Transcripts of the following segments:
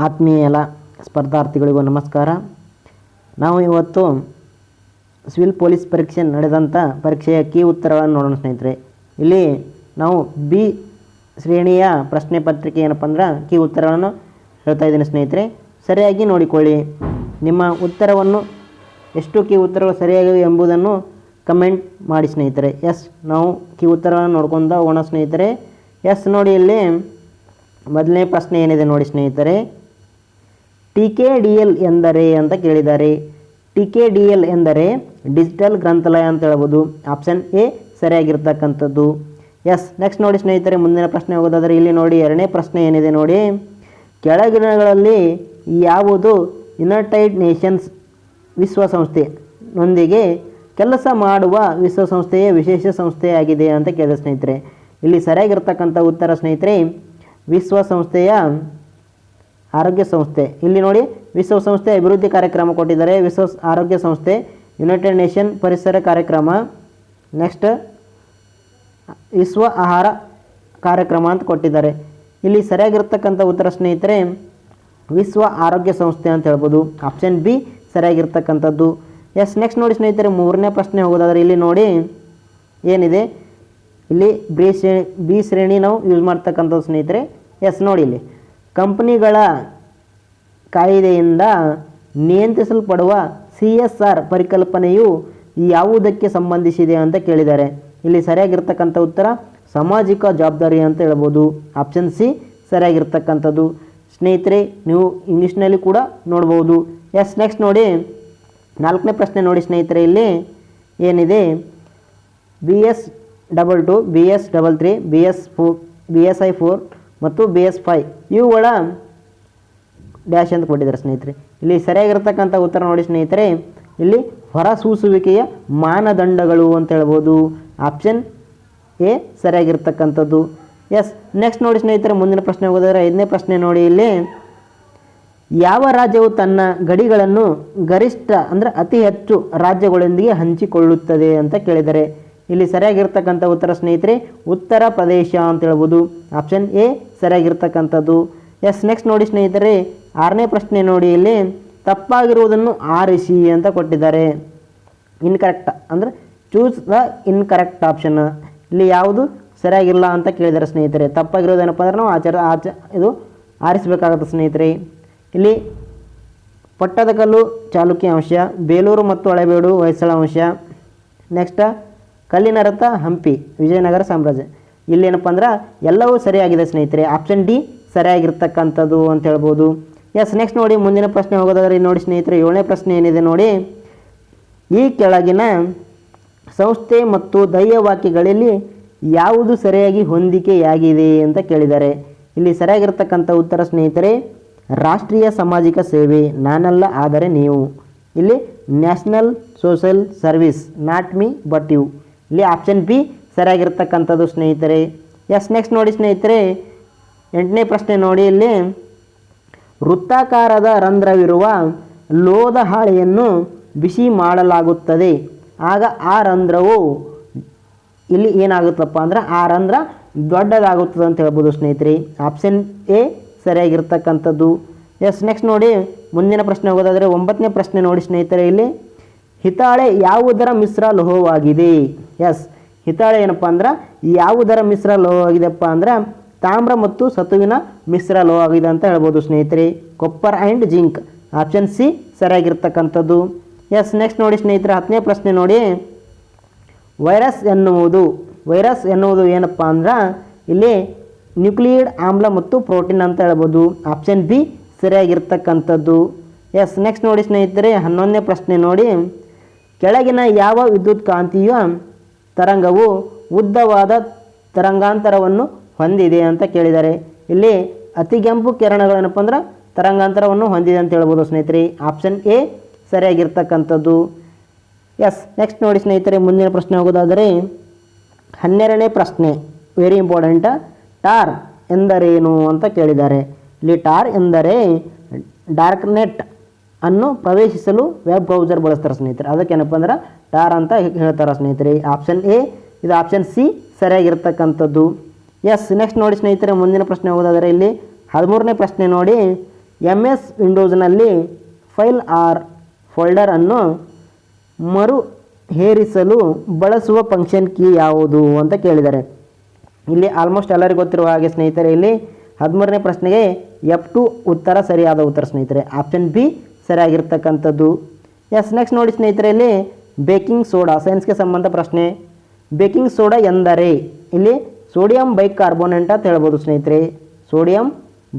ಆತ್ಮೀಯ ಎಲ್ಲ ಸ್ಪರ್ಧಾರ್ಥಿಗಳಿಗೂ ನಮಸ್ಕಾರ. ನಾವು ಇವತ್ತು ಸಿವಿಲ್ ಪೊಲೀಸ್ ಪರೀಕ್ಷೆ ನಡೆದಂಥ ಪರೀಕ್ಷೆಯ ಕೀ ಉತ್ತರಗಳನ್ನು ನೋಡೋಣ ಸ್ನೇಹಿತರೆ. ಇಲ್ಲಿ ನಾವು ಬಿ ಶ್ರೇಣಿಯ ಪ್ರಶ್ನೆ ಪತ್ರಿಕೆ ಏನಪ್ಪ ಅಂದ್ರೆ ಕೀ ಉತ್ತರಗಳನ್ನು ಹೇಳ್ತಾ ಇದ್ದೀನಿ ಸ್ನೇಹಿತರೆ. ಸರಿಯಾಗಿ ನೋಡಿಕೊಳ್ಳಿ. ನಿಮ್ಮ ಉತ್ತರವನ್ನು ಎಷ್ಟು ಕೀ ಉತ್ತರಗಳು ಸರಿಯಾಗಿವೆ ಎಂಬುದನ್ನು ಕಮೆಂಟ್ ಮಾಡಿ ಸ್ನೇಹಿತರೆ. ಎಸ್, ನಾವು ಕೀ ಉತ್ತರಗಳನ್ನು ನೋಡ್ಕೊಂಡು ಹೋಗೋಣ ಸ್ನೇಹಿತರೆ. ಎಸ್ ನೋಡಿ, ಇಲ್ಲಿ ಮೊದಲನೇ ಪ್ರಶ್ನೆ ಏನಿದೆ ನೋಡಿ ಸ್ನೇಹಿತರೆ. TKDL ಎಂದರೆ ಅಂತ ಕೇಳಿದ್ದಾರೆ. TKDL ಎಂದರೆ ಡಿಜಿಟಲ್ ಗ್ರಂಥಾಲಯ ಅಂತ ಹೇಳ್ಬೋದು. ಆಪ್ಷನ್ ಎ ಸರಿಯಾಗಿರ್ತಕ್ಕಂಥದ್ದು. ಎಸ್, ನೆಕ್ಸ್ಟ್ ನೋಡಿ ಸ್ನೇಹಿತರೆ, ಮುಂದಿನ ಪ್ರಶ್ನೆ ಹೋಗೋದಾದರೆ ಇಲ್ಲಿ ನೋಡಿ ಎರಡನೇ ಪ್ರಶ್ನೆ ಏನಿದೆ ನೋಡಿ. ಕೆಳಗಿನಗಳಲ್ಲಿ ಯಾವುದು ಯುನೈಟೆಡ್ ನೇಷನ್ಸ್ ವಿಶ್ವಸಂಸ್ಥೆಯೊಂದಿಗೆ ಕೆಲಸ ಮಾಡುವ ವಿಶ್ವಸಂಸ್ಥೆಯ ವಿಶೇಷ ಸಂಸ್ಥೆಯಾಗಿದೆ ಅಂತ ಕೇಳಿದೆ ಸ್ನೇಹಿತರೆ. ಇಲ್ಲಿ ಸರಿಯಾಗಿರ್ತಕ್ಕಂಥ ಉತ್ತರ ಸ್ನೇಹಿತರೆ ವಿಶ್ವಸಂಸ್ಥೆಯ ಆರೋಗ್ಯ ಸಂಸ್ಥೆ. ಇಲ್ಲಿ ನೋಡಿ ವಿಶ್ವಸಂಸ್ಥೆ ಅಭಿವೃದ್ಧಿ ಕಾರ್ಯಕ್ರಮ ಕೊಟ್ಟಿದ್ದಾರೆ. ವಿಶ್ವ ಆರೋಗ್ಯ ಸಂಸ್ಥೆ, ಯುನೈಟೆಡ್ ನೇಷನ್ ಪರಿಸರ ಕಾರ್ಯಕ್ರಮ, ನೆಕ್ಸ್ಟ್ ವಿಶ್ವ ಆಹಾರ ಕಾರ್ಯಕ್ರಮ ಅಂತ ಕೊಟ್ಟಿದ್ದಾರೆ. ಇಲ್ಲಿ ಸರಿಯಾಗಿರ್ತಕ್ಕಂಥ ಉತ್ತರ ಸ್ನೇಹಿತರೆ ವಿಶ್ವ ಆರೋಗ್ಯ ಸಂಸ್ಥೆ ಅಂತ ಹೇಳ್ಬೋದು. ಆಪ್ಷನ್ ಬಿ ಸರಿಯಾಗಿರ್ತಕ್ಕಂಥದ್ದು. ಎಸ್, ನೆಕ್ಸ್ಟ್ ನೋಡಿ ಸ್ನೇಹಿತರೆ, ಮೂರನೇ ಪ್ರಶ್ನೆ ಹೋಗೋದಾದರೆ ಇಲ್ಲಿ ನೋಡಿ ಏನಿದೆ, ಇಲ್ಲಿ ಬಿ ಶ್ರೇಣಿ ನಾವು ಯೂಸ್ ಮಾಡ್ತಕ್ಕಂಥದ್ದು ಸ್ನೇಹಿತರೆ. ಎಸ್ ನೋಡಿ, ಇಲ್ಲಿ ಕಂಪನಿಗಳ ಕಾಯ್ದೆಯಿಂದ ನಿಯಂತ್ರಿಸಲ್ಪಡುವ CSR ಪರಿಕಲ್ಪನೆಯು ಯಾವುದಕ್ಕೆ ಸಂಬಂಧಿಸಿದೆ ಅಂತ ಕೇಳಿದ್ದಾರೆ. ಇಲ್ಲಿ ಸರಿಯಾಗಿರ್ತಕ್ಕಂಥ ಉತ್ತರ ಸಾಮಾಜಿಕ ಜವಾಬ್ದಾರಿ ಅಂತ ಹೇಳ್ಬೋದು. ಆಪ್ಷನ್ ಸಿ ಸರಿಯಾಗಿರ್ತಕ್ಕಂಥದ್ದು ಸ್ನೇಹಿತರೆ. ನೀವು ಇಂಗ್ಲೀಷ್ನಲ್ಲಿ ಕೂಡ ನೋಡ್ಬೋದು. ಎಸ್, ನೆಕ್ಸ್ಟ್ ನೋಡಿ ನಾಲ್ಕನೇ ಪ್ರಶ್ನೆ ನೋಡಿ ಸ್ನೇಹಿತರೆ. ಇಲ್ಲಿ ಏನಿದೆ, BS22, BS33, BSI 4 ಮತ್ತು BS5 ಇವುಗಳ ಡ್ಯಾಶ್ ಅಂತ ಕೊಟ್ಟಿದ್ದಾರೆ ಸ್ನೇಹಿತರೆ. ಇಲ್ಲಿ ಸರಿಯಾಗಿರ್ತಕ್ಕಂಥ ಉತ್ತರ ನೋಡಿ ಸ್ನೇಹಿತರೆ, ಇಲ್ಲಿ ಹೊರಸೂಸುವಿಕೆಯ ಮಾನದಂಡಗಳು ಅಂತ ಹೇಳ್ಬೋದು. ಆಪ್ಷನ್ ಎ ಸರಿಯಾಗಿರ್ತಕ್ಕಂಥದ್ದು. ಎಸ್, ನೆಕ್ಸ್ಟ್ ನೋಡಿ ಸ್ನೇಹಿತರೆ, ಮುಂದಿನ ಪ್ರಶ್ನೆ ಹೋಗೋದಾದ್ರೆ ಐದನೇ ಪ್ರಶ್ನೆ ನೋಡಿ. ಇಲ್ಲಿ ಯಾವ ರಾಜ್ಯವು ತನ್ನ ಗಡಿಗಳನ್ನು ಗರಿಷ್ಠ ಅಂದರೆ ಅತಿ ಹೆಚ್ಚು ರಾಜ್ಯಗಳೊಂದಿಗೆ ಹಂಚಿಕೊಳ್ಳುತ್ತದೆ ಅಂತ ಕೇಳಿದ್ದಾರೆ. ಇಲ್ಲಿ ಸರಿಯಾಗಿರ್ತಕ್ಕಂಥ ಉತ್ತರ ಸ್ನೇಹಿತರೆ ಉತ್ತರ ಪ್ರದೇಶ ಅಂತ ಹೇಳ್ಬೋದು. ಆಪ್ಷನ್ ಎ ಸರಿಯಾಗಿರ್ತಕ್ಕಂಥದ್ದು. ಎಸ್, ನೆಕ್ಸ್ಟ್ ನೋಡಿ ಸ್ನೇಹಿತರೆ ಆರನೇ ಪ್ರಶ್ನೆ ನೋಡಿ. ಇಲ್ಲಿ ತಪ್ಪಾಗಿರುವುದನ್ನು ಆರಿಸಿ ಅಂತ ಕೊಟ್ಟಿದ್ದಾರೆ. ಇನ್ಕರೆಕ್ಟ್ ಅಂದರೆ ಚೂಸ್ ದ ಇನ್ಕರೆಕ್ಟ್ ಆಪ್ಷನ್. ಇಲ್ಲಿ ಯಾವುದು ಸರಿಯಾಗಿಲ್ಲ ಅಂತ ಕೇಳಿದ್ದಾರೆ ಸ್ನೇಹಿತರೆ. ತಪ್ಪಾಗಿರೋದೇನಪ್ಪ ಅಂದ್ರೆ ನಾವು ಇದು ಆರಿಸಬೇಕಾಗುತ್ತೆ ಸ್ನೇಹಿತರೆ. ಇಲ್ಲಿ ಪಟ್ಟದಕಲ್ಲು ಚಾಲುಕ್ಯ ಅಂಶ, ಬೇಲೂರು ಮತ್ತು ಹಳೆಬೀಡು ಹೊಯ್ಸಳ ಅಂಶ, ನೆಕ್ಸ್ಟ್ ಕಲ್ಲಿನ ರಥ ಹಂಪಿ ವಿಜಯನಗರ ಸಾಮ್ರಾಜ್ಯ. ಇಲ್ಲೇನಪ್ಪ ಅಂದ್ರೆ ಎಲ್ಲವೂ ಸರಿಯಾಗಿದೆ ಸ್ನೇಹಿತರೆ. ಆಪ್ಷನ್ ಡಿ ಸರಿಯಾಗಿರ್ತಕ್ಕಂಥದ್ದು ಅಂತ ಹೇಳ್ಬೋದು. ಎಸ್, ನೆಕ್ಸ್ಟ್ ನೋಡಿ ಮುಂದಿನ ಪ್ರಶ್ನೆ ಹೋಗೋದಾದ್ರೆ ನೋಡಿ ಸ್ನೇಹಿತರೆ ಏಳನೇ ಪ್ರಶ್ನೆ ಏನಿದೆ ನೋಡಿ. ಈ ಕೆಳಗಿನ ಸಂಸ್ಥೆ ಮತ್ತು ಧ್ಯೇಯವಾಕ್ಯಗಳಲ್ಲಿ ಯಾವುದು ಸರಿಯಾಗಿ ಹೊಂದಿಕೆಯಾಗಿದೆ ಅಂತ ಕೇಳಿದ್ದಾರೆ. ಇಲ್ಲಿ ಸರಿಯಾಗಿರ್ತಕ್ಕಂಥ ಉತ್ತರ ಸ್ನೇಹಿತರೆ ರಾಷ್ಟ್ರೀಯ ಸಾಮಾಜಿಕ ಸೇವೆ, ನಾನಲ್ಲ ಆದರೆ ನೀವು. ಇಲ್ಲಿ national social service, not me but you. ಇಲ್ಲಿ ಆಪ್ಷನ್ ಬಿ ಸರಿಯಾಗಿರ್ತಕ್ಕಂಥದ್ದು ಸ್ನೇಹಿತರೆ. ಎಸ್, ನೆಕ್ಸ್ಟ್ ನೋಡಿ ಸ್ನೇಹಿತರೆ ಎಂಟನೇ ಪ್ರಶ್ನೆ ನೋಡಿ. ಇಲ್ಲಿ ವೃತ್ತಾಕಾರದ ರಂಧ್ರವಿರುವ ಲೋಹದ ಹಾಳೆಯನ್ನು ಬಿಸಿ ಮಾಡಲಾಗುತ್ತದೆ. ಆಗ ಆ ರಂಧ್ರವು ಇಲ್ಲಿ ಏನಾಗುತ್ತಪ್ಪ ಅಂದ್ರೆ ಆ ರಂಧ್ರ ದೊಡ್ಡದಾಗುತ್ತದೆ ಅಂತ ಹೇಳ್ಬೋದು ಸ್ನೇಹಿತರೆ. ಆಪ್ಷನ್ ಎ ಸರಿಯಾಗಿರ್ತಕ್ಕಂಥದ್ದು. ಎಸ್, ನೆಕ್ಸ್ಟ್ ನೋಡಿ ಮುಂದಿನ ಪ್ರಶ್ನೆ ಹೋಗೋದಾದರೆ ಒಂಬತ್ತನೇ ಪ್ರಶ್ನೆ ನೋಡಿ ಸ್ನೇಹಿತರೆ. ಇಲ್ಲಿ ಹಿತಾಳೆ ಯಾವುದರ ಮಿಶ್ರ ಲೋಹವಾಗಿದೆ. ಎಸ್, ಹಿತಾಳೆ ಏನಪ್ಪ ಅಂದ್ರೆ ಯಾವುದರ ಮಿಶ್ರ ಲೋಹವಾಗಿದೆಪ್ಪ ಅಂದ್ರೆ ತಾಮ್ರ ಮತ್ತು ಸತುವಿನ ಮಿಶ್ರ ಲೋಹವಾಗಿದೆ ಅಂತ ಹೇಳ್ಬೋದು ಸ್ನೇಹಿತರೆ. Copper and zinc. Option C ಸರಿಯಾಗಿರ್ತಕ್ಕಂಥದ್ದು. ಎಸ್, ನೆಕ್ಸ್ಟ್ ನೋಡಿ ಸ್ನೇಹಿತರೆ ಹತ್ತನೇ ಪ್ರಶ್ನೆ ನೋಡಿ. ವೈರಸ್ ಎನ್ನುವುದು ಏನಪ್ಪ ಅಂದ್ರೆ ಇಲ್ಲಿ ನ್ಯೂಕ್ಲಿಯಿಡ್ ಆಮ್ಲ ಮತ್ತು ಪ್ರೋಟೀನ್ ಅಂತ ಹೇಳ್ಬೋದು. ಆಪ್ಷನ್ ಬಿ ಸರಿಯಾಗಿರ್ತಕ್ಕಂಥದ್ದು. ಎಸ್, ನೆಕ್ಸ್ಟ್ ನೋಡಿ ಸ್ನೇಹಿತರೆ 11ನೇ ಪ್ರಶ್ನೆ ನೋಡಿ. ಕೆಳಗಿನ ಯಾವ ವಿದ್ಯುತ್ ಕಾಂತೀಯ ತರಂಗವು ಉದ್ದವಾದ ತರಂಗಾಂತರವನ್ನು ಹೊಂದಿದೆ ಅಂತ ಕೇಳಿದ್ದಾರೆ. ಇಲ್ಲಿ ಅತಿಗೆಂಪು ಕಿರಣಗಳೇನಪ್ಪ ಅಂದ್ರೆ ತರಂಗಾಂತರವನ್ನು ಹೊಂದಿದೆ ಅಂತ ಹೇಳ್ಬೋದು ಸ್ನೇಹಿತರೆ. ಆಪ್ಷನ್ ಎ ಸರಿಯಾಗಿರ್ತಕ್ಕಂಥದ್ದು. ಎಸ್, ನೆಕ್ಸ್ಟ್ ನೋಡಿ ಸ್ನೇಹಿತರೆ ಮುಂದಿನ ಪ್ರಶ್ನೆ ಹೋಗೋದಾದರೆ 12ನೇ ಪ್ರಶ್ನೆ ವೆರಿ ಇಂಪಾರ್ಟೆಂಟ್. ಟಾರ್ ಎಂದರೇನು ಅಂತ ಕೇಳಿದ್ದಾರೆ. ಇಲ್ಲಿ ಟಾರ್ ಎಂದರೆ ಡಾರ್ಕ್ ನೆಟ್ ಅನ್ನು ಪ್ರವೇಶಿಸಲು ವೆಬ್ ಬ್ರೌಸರ್ ಬಳಸ್ತಾರೆ ಸ್ನೇಹಿತರೆ. ಅದಕ್ಕೇನಪ್ಪ ಅಂದ್ರೆ ಟಾರ್ ಅಂತ ಹೇಳ್ತಾರೆ ಸ್ನೇಹಿತರೆ. ಆಪ್ಷನ್ ಎ ಇದು. ಆಪ್ಷನ್ ಸಿ ಸರಿಯಾಗಿರ್ತಕ್ಕಂಥದ್ದು. ಎಸ್, ನೆಕ್ಸ್ಟ್ ನೋಡಿ ಸ್ನೇಹಿತರೆ ಮುಂದಿನ ಪ್ರಶ್ನೆ ಹೋಗೋದಾದರೆ ಇಲ್ಲಿ 13ನೇ ಪ್ರಶ್ನೆ ನೋಡಿ. MS ವಿಂಡೋಸ್ನಲ್ಲಿ ಫೈಲ್ ಆರ್ ಫೋಲ್ಡರ್ ಅನ್ನು ಮರು ಹೇರಿಸಲು ಬಳಸುವ ಫಂಕ್ಷನ್ ಕೀ ಯಾವುದು ಅಂತ ಕೇಳಿದ್ದಾರೆ. ಇಲ್ಲಿ ಆಲ್ಮೋಸ್ಟ್ ಎಲ್ಲರಿಗೂ ಗೊತ್ತಿರುವ ಹಾಗೆ ಸ್ನೇಹಿತರೆ, ಇಲ್ಲಿ 13ನೇ ಪ್ರಶ್ನೆಗೆ F2 ಉತ್ತರ ಸರಿಯಾದ ಉತ್ತರ ಸ್ನೇಹಿತರೆ. ಆಪ್ಷನ್ ಬಿ ಸರಿಯಾಗಿರ್ತಕ್ಕಂಥದ್ದು. ಎಸ್, ನೆಕ್ಸ್ಟ್ ನೋಡಿ ಸ್ನೇಹಿತರೆ, ಇಲ್ಲಿ ಬೇಕಿಂಗ್ ಸೋಡಾ ಸೈನ್ಸ್ಗೆ ಸಂಬಂಧ ಪ್ರಶ್ನೆ. ಬೇಕಿಂಗ್ ಸೋಡಾ ಎಂದರೆ ಇಲ್ಲಿ ಸೋಡಿಯಂ ಬೈಕಾರ್ಬೋನೇಟ್ ಅಂತ ಹೇಳ್ಬೋದು ಸ್ನೇಹಿತರೆ. ಸೋಡಿಯಂ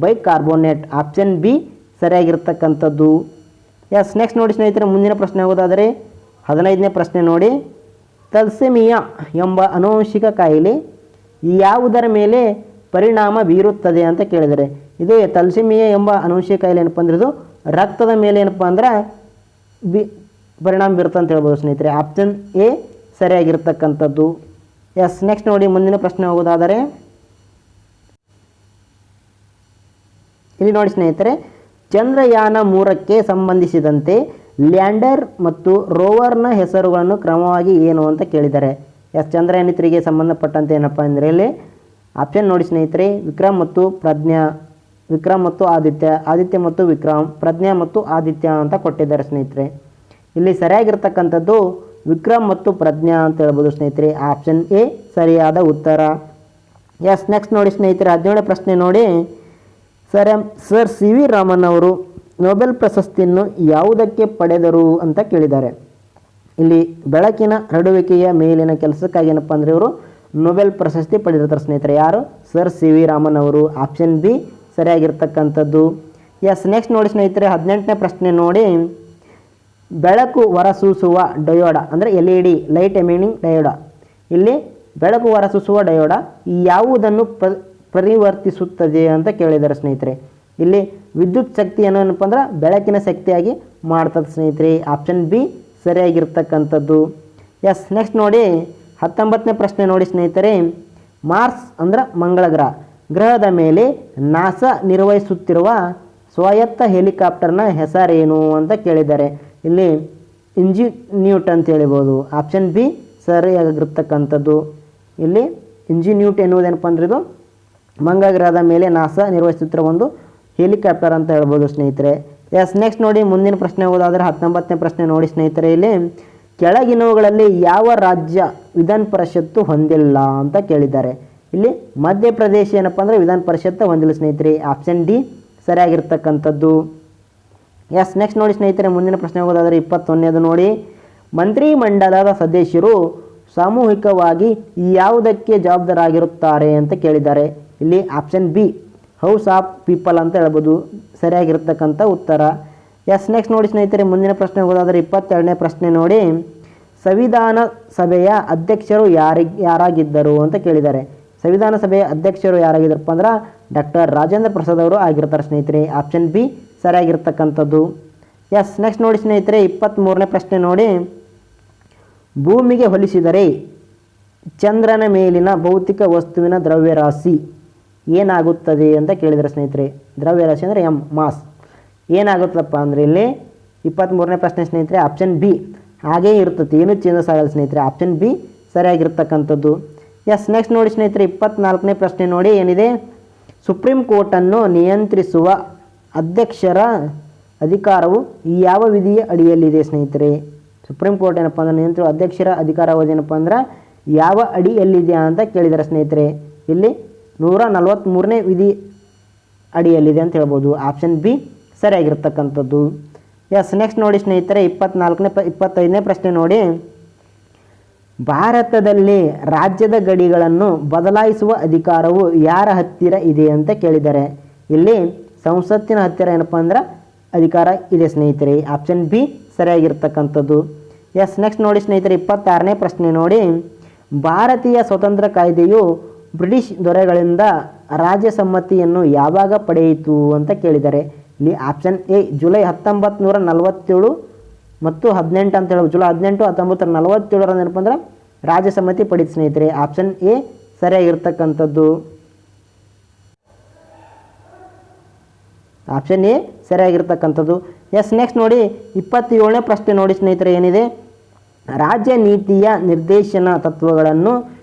ಬೈಕಾರ್ಬೋನೇಟ್ ಆಪ್ಷನ್ ಬಿ ಸರಿಯಾಗಿರ್ತಕ್ಕಂಥದ್ದು. ಎಸ್, ನೆಕ್ಸ್ಟ್ ನೋಡಿ ಸ್ನೇಹಿತರೆ, ಮುಂದಿನ ಪ್ರಶ್ನೆ ಆಗೋದಾದರೆ 15ನೇ ಪ್ರಶ್ನೆ ನೋಡಿ. ತಲ್ಸೆಮಿಯಾ ಎಂಬ ಆನುವಂಶಿಕ ಕಾಯಿಲೆ ಯಾವುದರ ಮೇಲೆ ಪರಿಣಾಮ ಬೀರುತ್ತದೆ ಅಂತ ಕೇಳಿದರೆ, ಇದು ತಲ್ಸೆಮಿಯಾ ಎಂಬ ಆನುವಂಶಿಕ ಕಾಯಿಲೆ ಏನಪ್ಪ ಅಂದ್ರೆ ಇದು ರಕ್ತದ ಮೇಲೆ ಏನಪ್ಪ ಅಂದ್ರೆ ಪರಿಣಾಮ ಬೀರುತ್ತೆ ಅಂತ ಹೇಳ್ಬೋದು ಸ್ನೇಹಿತರೆ. ಆಪ್ಷನ್ ಎ ಸರಿಯಾಗಿರ್ತಕ್ಕಂಥದ್ದು. ಎಸ್, ನೆಕ್ಸ್ಟ್ ನೋಡಿ ಮುಂದಿನ ಪ್ರಶ್ನೆ ಹೋಗೋದಾದರೆ ಇಲ್ಲಿ ನೋಡಿ ಸ್ನೇಹಿತರೆ, ಚಂದ್ರಯಾನ 3ಕ್ಕೆ ಸಂಬಂಧಿಸಿದಂತೆ ಲ್ಯಾಂಡರ್ ಮತ್ತು ರೋವರ್ನ ಹೆಸರುಗಳನ್ನು ಕ್ರಮವಾಗಿ ಏನು ಅಂತ ಕೇಳಿದ್ದಾರೆ. ಎಸ್, ಚಂದ್ರಯಾನ 3ಗೆ ಸಂಬಂಧಪಟ್ಟಂತೆ ಏನಪ್ಪ ಅಂದರೆ ಇಲ್ಲಿ ಆಪ್ಷನ್ ನೋಡಿ ಸ್ನೇಹಿತರೆ, ವಿಕ್ರಮ್ ಮತ್ತು ಪ್ರಜ್ಞಾ, ವಿಕ್ರಮ್ ಮತ್ತು ಆದಿತ್ಯ, ಆದಿತ್ಯ ಮತ್ತು ವಿಕ್ರಮ್, ಪ್ರಜ್ಞಾ ಮತ್ತು ಆದಿತ್ಯ ಅಂತ ಕೊಟ್ಟಿದ್ದಾರೆ ಸ್ನೇಹಿತರೆ. ಇಲ್ಲಿ ಸರಿಯಾಗಿರ್ತಕ್ಕಂಥದ್ದು ವಿಕ್ರಮ್ ಮತ್ತು ಪ್ರಜ್ಞಾ ಅಂತ ಹೇಳ್ಬೋದು ಸ್ನೇಹಿತರೆ. ಆಪ್ಷನ್ ಎ ಸರಿಯಾದ ಉತ್ತರ. ಎಸ್, ನೆಕ್ಸ್ಟ್ ನೋಡಿ ಸ್ನೇಹಿತರೆ, 17ನೇ ಪ್ರಶ್ನೆ ನೋಡಿ. ಸರ್ ಸಿ ವಿ ರಾಮನ್ ಅವರು ನೊಬೆಲ್ ಪ್ರಶಸ್ತಿಯನ್ನು ಯಾವುದಕ್ಕೆ ಪಡೆದರು ಅಂತ ಕೇಳಿದ್ದಾರೆ. ಇಲ್ಲಿ ಬೆಳಕಿನ ಹರಡುವಿಕೆಯ ಮೇಲಿನ ಕೆಲಸಕ್ಕಾಗಿ ಏನಪ್ಪ ಅಂದರೆ ಇವರು ನೊಬೆಲ್ ಪ್ರಶಸ್ತಿ ಪಡೆದಿರ್ತಾರೆ ಸ್ನೇಹಿತರೆ. ಯಾರು? ಸರ್ ಸಿ ವಿ ರಾಮನ್ ಅವರು. ಆಪ್ಷನ್ ಬಿ ಸರಿಯಾಗಿರ್ತಕ್ಕಂಥದ್ದು. ಎಸ್, ನೆಕ್ಸ್ಟ್ ನೋಡಿ ಸ್ನೇಹಿತರೆ, 18ನೇ ಪ್ರಶ್ನೆ ನೋಡಿ. ಬೆಳಕು ಹೊರಸೂಸುವ ಡಯೋಡ ಅಂದರೆ LED ಲೈಟ್ ಎಮಿಟಿಂಗ್ ಡಯೋಡ, ಇಲ್ಲಿ ಬೆಳಕು ಹೊರಸೂಸುವ ಡಯೋಡ ಯಾವುದನ್ನು ಪರಿವರ್ತಿಸುತ್ತದೆ ಅಂತ ಕೇಳಿದ್ದಾರೆ ಸ್ನೇಹಿತರೆ. ಇಲ್ಲಿ ವಿದ್ಯುತ್ ಶಕ್ತಿಯನ್ನು ಏನಪ್ಪ ಅಂದ್ರೆ ಬೆಳಕಿನ ಶಕ್ತಿಯಾಗಿ ಮಾಡ್ತದೆ ಸ್ನೇಹಿತರೆ. ಆಪ್ಷನ್ ಬಿ ಸರಿಯಾಗಿರ್ತಕ್ಕಂಥದ್ದು. ಎಸ್, ನೆಕ್ಸ್ಟ್ ನೋಡಿ 19ನೇ ಪ್ರಶ್ನೆ ನೋಡಿ ಸ್ನೇಹಿತರೆ. ಮಾರ್ಸ್ ಅಂದ್ರೆ ಮಂಗಳ ಗ್ರಹದ ಮೇಲೆ ನಾಸಾ ನಿರ್ವಹಿಸುತ್ತಿರುವ ಸ್ವಾಯತ್ತ ಹೆಲಿಕಾಪ್ಟರ್ನ ಹೆಸರೇನು ಅಂತ ಕೇಳಿದ್ದಾರೆ. ಇಲ್ಲಿ ಇಂಜಿನ್ಯೂಟ್ ಅಂತ ಹೇಳ್ಬೋದು. ಆಪ್ಷನ್ ಬಿ ಸರಿಯಾಗಿರ್ತಕ್ಕಂಥದ್ದು. ಇಲ್ಲಿ ಇಂಜಿನ್ಯೂಟ್ ಎನ್ನುವುದೇನಪ್ಪ ಅಂದ್ರೆ ಇದು ಮಂಗಳ ಗ್ರಹದ ಮೇಲೆ ನಾಸಾ ನಿರ್ವಹಿಸುತ್ತಿರುವ ಒಂದು ಹೆಲಿಕಾಪ್ಟರ್ ಅಂತ ಹೇಳ್ಬೋದು ಸ್ನೇಹಿತರೆ. ಎಸ್, ನೆಕ್ಸ್ಟ್ ನೋಡಿ ಮುಂದಿನ ಪ್ರಶ್ನೆ ಹೋದಾದರೆ 19ನೇ ಪ್ರಶ್ನೆ ನೋಡಿ ಸ್ನೇಹಿತರೆ. ಇಲ್ಲಿ ಕೆಳಗಿನವುಗಳಲ್ಲಿ ಯಾವ ರಾಜ್ಯ ವಿಧಾನ ಪರಿಷತ್ತು ಹೊಂದಿಲ್ಲ ಅಂತ ಕೇಳಿದ್ದಾರೆ. ಇಲ್ಲಿ ಮಧ್ಯಪ್ರದೇಶ ಏನಪ್ಪ ಅಂದರೆ ವಿಧಾನ ಪರಿಷತ್ತು ಹೊಂದಿಲ್ಲ ಸ್ನೇಹಿತರೆ. ಆಪ್ಷನ್ ಡಿ ಸರಿಯಾಗಿರ್ತಕ್ಕಂಥದ್ದು. ಎಸ್, ನೆಕ್ಸ್ಟ್ ನೋಡಿ ಸ್ನೇಹಿತರೆ, ಮುಂದಿನ ಪ್ರಶ್ನೆ ಹೋದಾದರೆ 21ನೇದು ನೋಡಿ. ಮಂತ್ರಿಮಂಡಲದ ಸದಸ್ಯರು ಸಾಮೂಹಿಕವಾಗಿ ಯಾವುದಕ್ಕೆ ಜವಾಬ್ದಾರಾಗಿರುತ್ತಾರೆ ಅಂತ ಕೇಳಿದ್ದಾರೆ. ಇಲ್ಲಿ option B house of people ಅಂತ ಹೇಳ್ಬೋದು, ಸರಿಯಾಗಿರ್ತಕ್ಕಂಥ ಉತ್ತರ. ಎಸ್, ನೆಕ್ಸ್ಟ್ ನೋಡಿ ಸ್ನೇಹಿತರೆ, ಮುಂದಿನ ಪ್ರಶ್ನೆ ಹೋದಾದರೆ 22ನೇ ಪ್ರಶ್ನೆ ನೋಡಿ. ಸಂವಿಧಾನ ಸಭೆಯ ಅಧ್ಯಕ್ಷರು ಯಾರಾಗಿದ್ದರು ಅಂತ ಕೇಳಿದ್ದಾರೆ. ಸಂವಿಧಾನ ಸಭೆಯ ಅಧ್ಯಕ್ಷರು ಯಾರಾಗಿದ್ದಾರಪ್ಪ ಅಂದ್ರೆ ಡಾಕ್ಟರ್ ರಾಜೇಂದ್ರ ಪ್ರಸಾದ್ ಅವರು ಆಗಿರ್ತಾರೆ ಸ್ನೇಹಿತರೆ. ಆಪ್ಷನ್ ಬಿ ಸರಿಯಾಗಿರ್ತಕ್ಕಂಥದ್ದು. ಎಸ್, ನೆಕ್ಸ್ಟ್ ನೋಡಿ ಸ್ನೇಹಿತರೆ, 23ನೇ ಪ್ರಶ್ನೆ ನೋಡಿ. ಭೂಮಿಗೆ ಹೋಲಿಸಿದರೆ ಚಂದ್ರನ ಮೇಲಿನ ಭೌತಿಕ ವಸ್ತುವಿನ ದ್ರವ್ಯರಾಶಿ ಏನಾಗುತ್ತದೆ ಅಂತ ಕೇಳಿದರೆ ಸ್ನೇಹಿತರೆ. ದ್ರವ್ಯರಾಶಿ ಅಂದರೆ ಮಾಸ್ ಏನಾಗುತ್ತಪ್ಪ ಅಂದರೆ ಇಲ್ಲಿ 23ನೇ ಪ್ರಶ್ನೆ ಸ್ನೇಹಿತರೆ. ಆಪ್ಷನ್ ಬಿ ಹಾಗೇ ಇರ್ತದೆ, ಏನು ಚೇಂಜಸ್ ಆಗಲ್ಲ ಸ್ನೇಹಿತರೆ. ಆಪ್ಷನ್ ಬಿ ಸರಿಯಾಗಿರ್ತಕ್ಕಂಥದ್ದು. ಎಸ್, ನೆಕ್ಸ್ಟ್ ನೋಡಿ ಸ್ನೇಹಿತರೆ, 24ನೇ ಪ್ರಶ್ನೆ ನೋಡಿ ಏನಿದೆ. ಸುಪ್ರೀಂ ಕೋರ್ಟನ್ನು ನಿಯಂತ್ರಿಸುವ ಅಧ್ಯಕ್ಷರ ಅಧಿಕಾರವು ಯಾವ ವಿಧಿಯ ಅಡಿಯಲ್ಲಿದೆ ಸ್ನೇಹಿತರೆ. ಸುಪ್ರೀಂ ಕೋರ್ಟ್ ಏನಪ್ಪ ಅಂದ್ರೆ ನಿಯಂತ್ರಿಸುವ ಅಧ್ಯಕ್ಷರ ಅಧಿಕಾರ ಏನಪ್ಪ ಅಂದ್ರೆ ಯಾವ ಅಡಿಯಲ್ಲಿದೆ ಅಂತ ಕೇಳಿದ್ದಾರೆ ಸ್ನೇಹಿತರೆ. ಇಲ್ಲಿ 143ನೇ ವಿಧಿ ಅಡಿಯಲ್ಲಿದೆ ಅಂತ ಹೇಳ್ಬೋದು. ಆಪ್ಷನ್ ಬಿ ಸರಿಯಾಗಿರ್ತಕ್ಕಂಥದ್ದು. ಎಸ್, ನೆಕ್ಸ್ಟ್ ನೋಡಿ ಸ್ನೇಹಿತರೆ, 25ನೇ ಪ್ರಶ್ನೆ ನೋಡಿ. ಭಾರತದಲ್ಲಿ ರಾಜ್ಯದ ಗಡಿಗಳನ್ನು ಬದಲಾಯಿಸುವ ಅಧಿಕಾರವು ಯಾರ ಹತ್ತಿರ ಇದೆ ಅಂತ ಕೇಳಿದ್ದಾರೆ. ಇಲ್ಲಿ ಸಂಸತ್ತಿನ ಹತ್ತಿರ ಏನಪ್ಪ ಅಂದ್ರೆ ಅಧಿಕಾರ ಇದೆ ಸ್ನೇಹಿತರೆ. ಆಪ್ಷನ್ ಬಿ ಸರಿಯಾಗಿರ್ತಕ್ಕಂಥದ್ದು. ಎಸ್, ನೆಕ್ಸ್ಟ್ ನೋಡಿ ಸ್ನೇಹಿತರೆ, 26ನೇ ಪ್ರಶ್ನೆ ನೋಡಿ. ಭಾರತೀಯ ಸ್ವತಂತ್ರ ಕಾಯ್ದೆಯು ಬ್ರಿಟಿಷ್ ದೊರೆಗಳಿಂದ ರಾಜ್ಯ ಸಮ್ಮತಿಯನ್ನು ಯಾವಾಗ ಪಡೆಯಿತು ಅಂತ ಕೇಳಿದ್ದಾರೆ. ಇಲ್ಲಿ ಆಪ್ಷನ್ ಎ ಜುಲೈ 1947 ಮತ್ತು 18 ಅಂತ ಹೇಳ್ಬೋದು. ಜುಲೈ 18, 1947 ಏನಪ್ಪ ಅಂದ್ರೆ ರಾಜ್ಯ ಸಮ್ಮತಿ ಪಡೀತು ಸ್ನೇಹಿತರೆ. ಆಪ್ಷನ್ ಎ ಸರಿಯಾಗಿರ್ತಕ್ಕಂಥದ್ದು. ಆಪ್ಷನ್ ಎ ಸರಿಯಾಗಿರ್ತಕ್ಕಂಥದ್ದು. ಎಸ್, ನೆಕ್ಸ್ಟ್ ನೋಡಿ 27ನೇ ಪ್ರಶ್ನೆ ನೋಡಿ ಸ್ನೇಹಿತರೆ ಏನಿದೆ. ರಾಜ್ಯ ನೀತಿಯ ನಿರ್ದೇಶನ ತತ್ವಗಳನ್ನು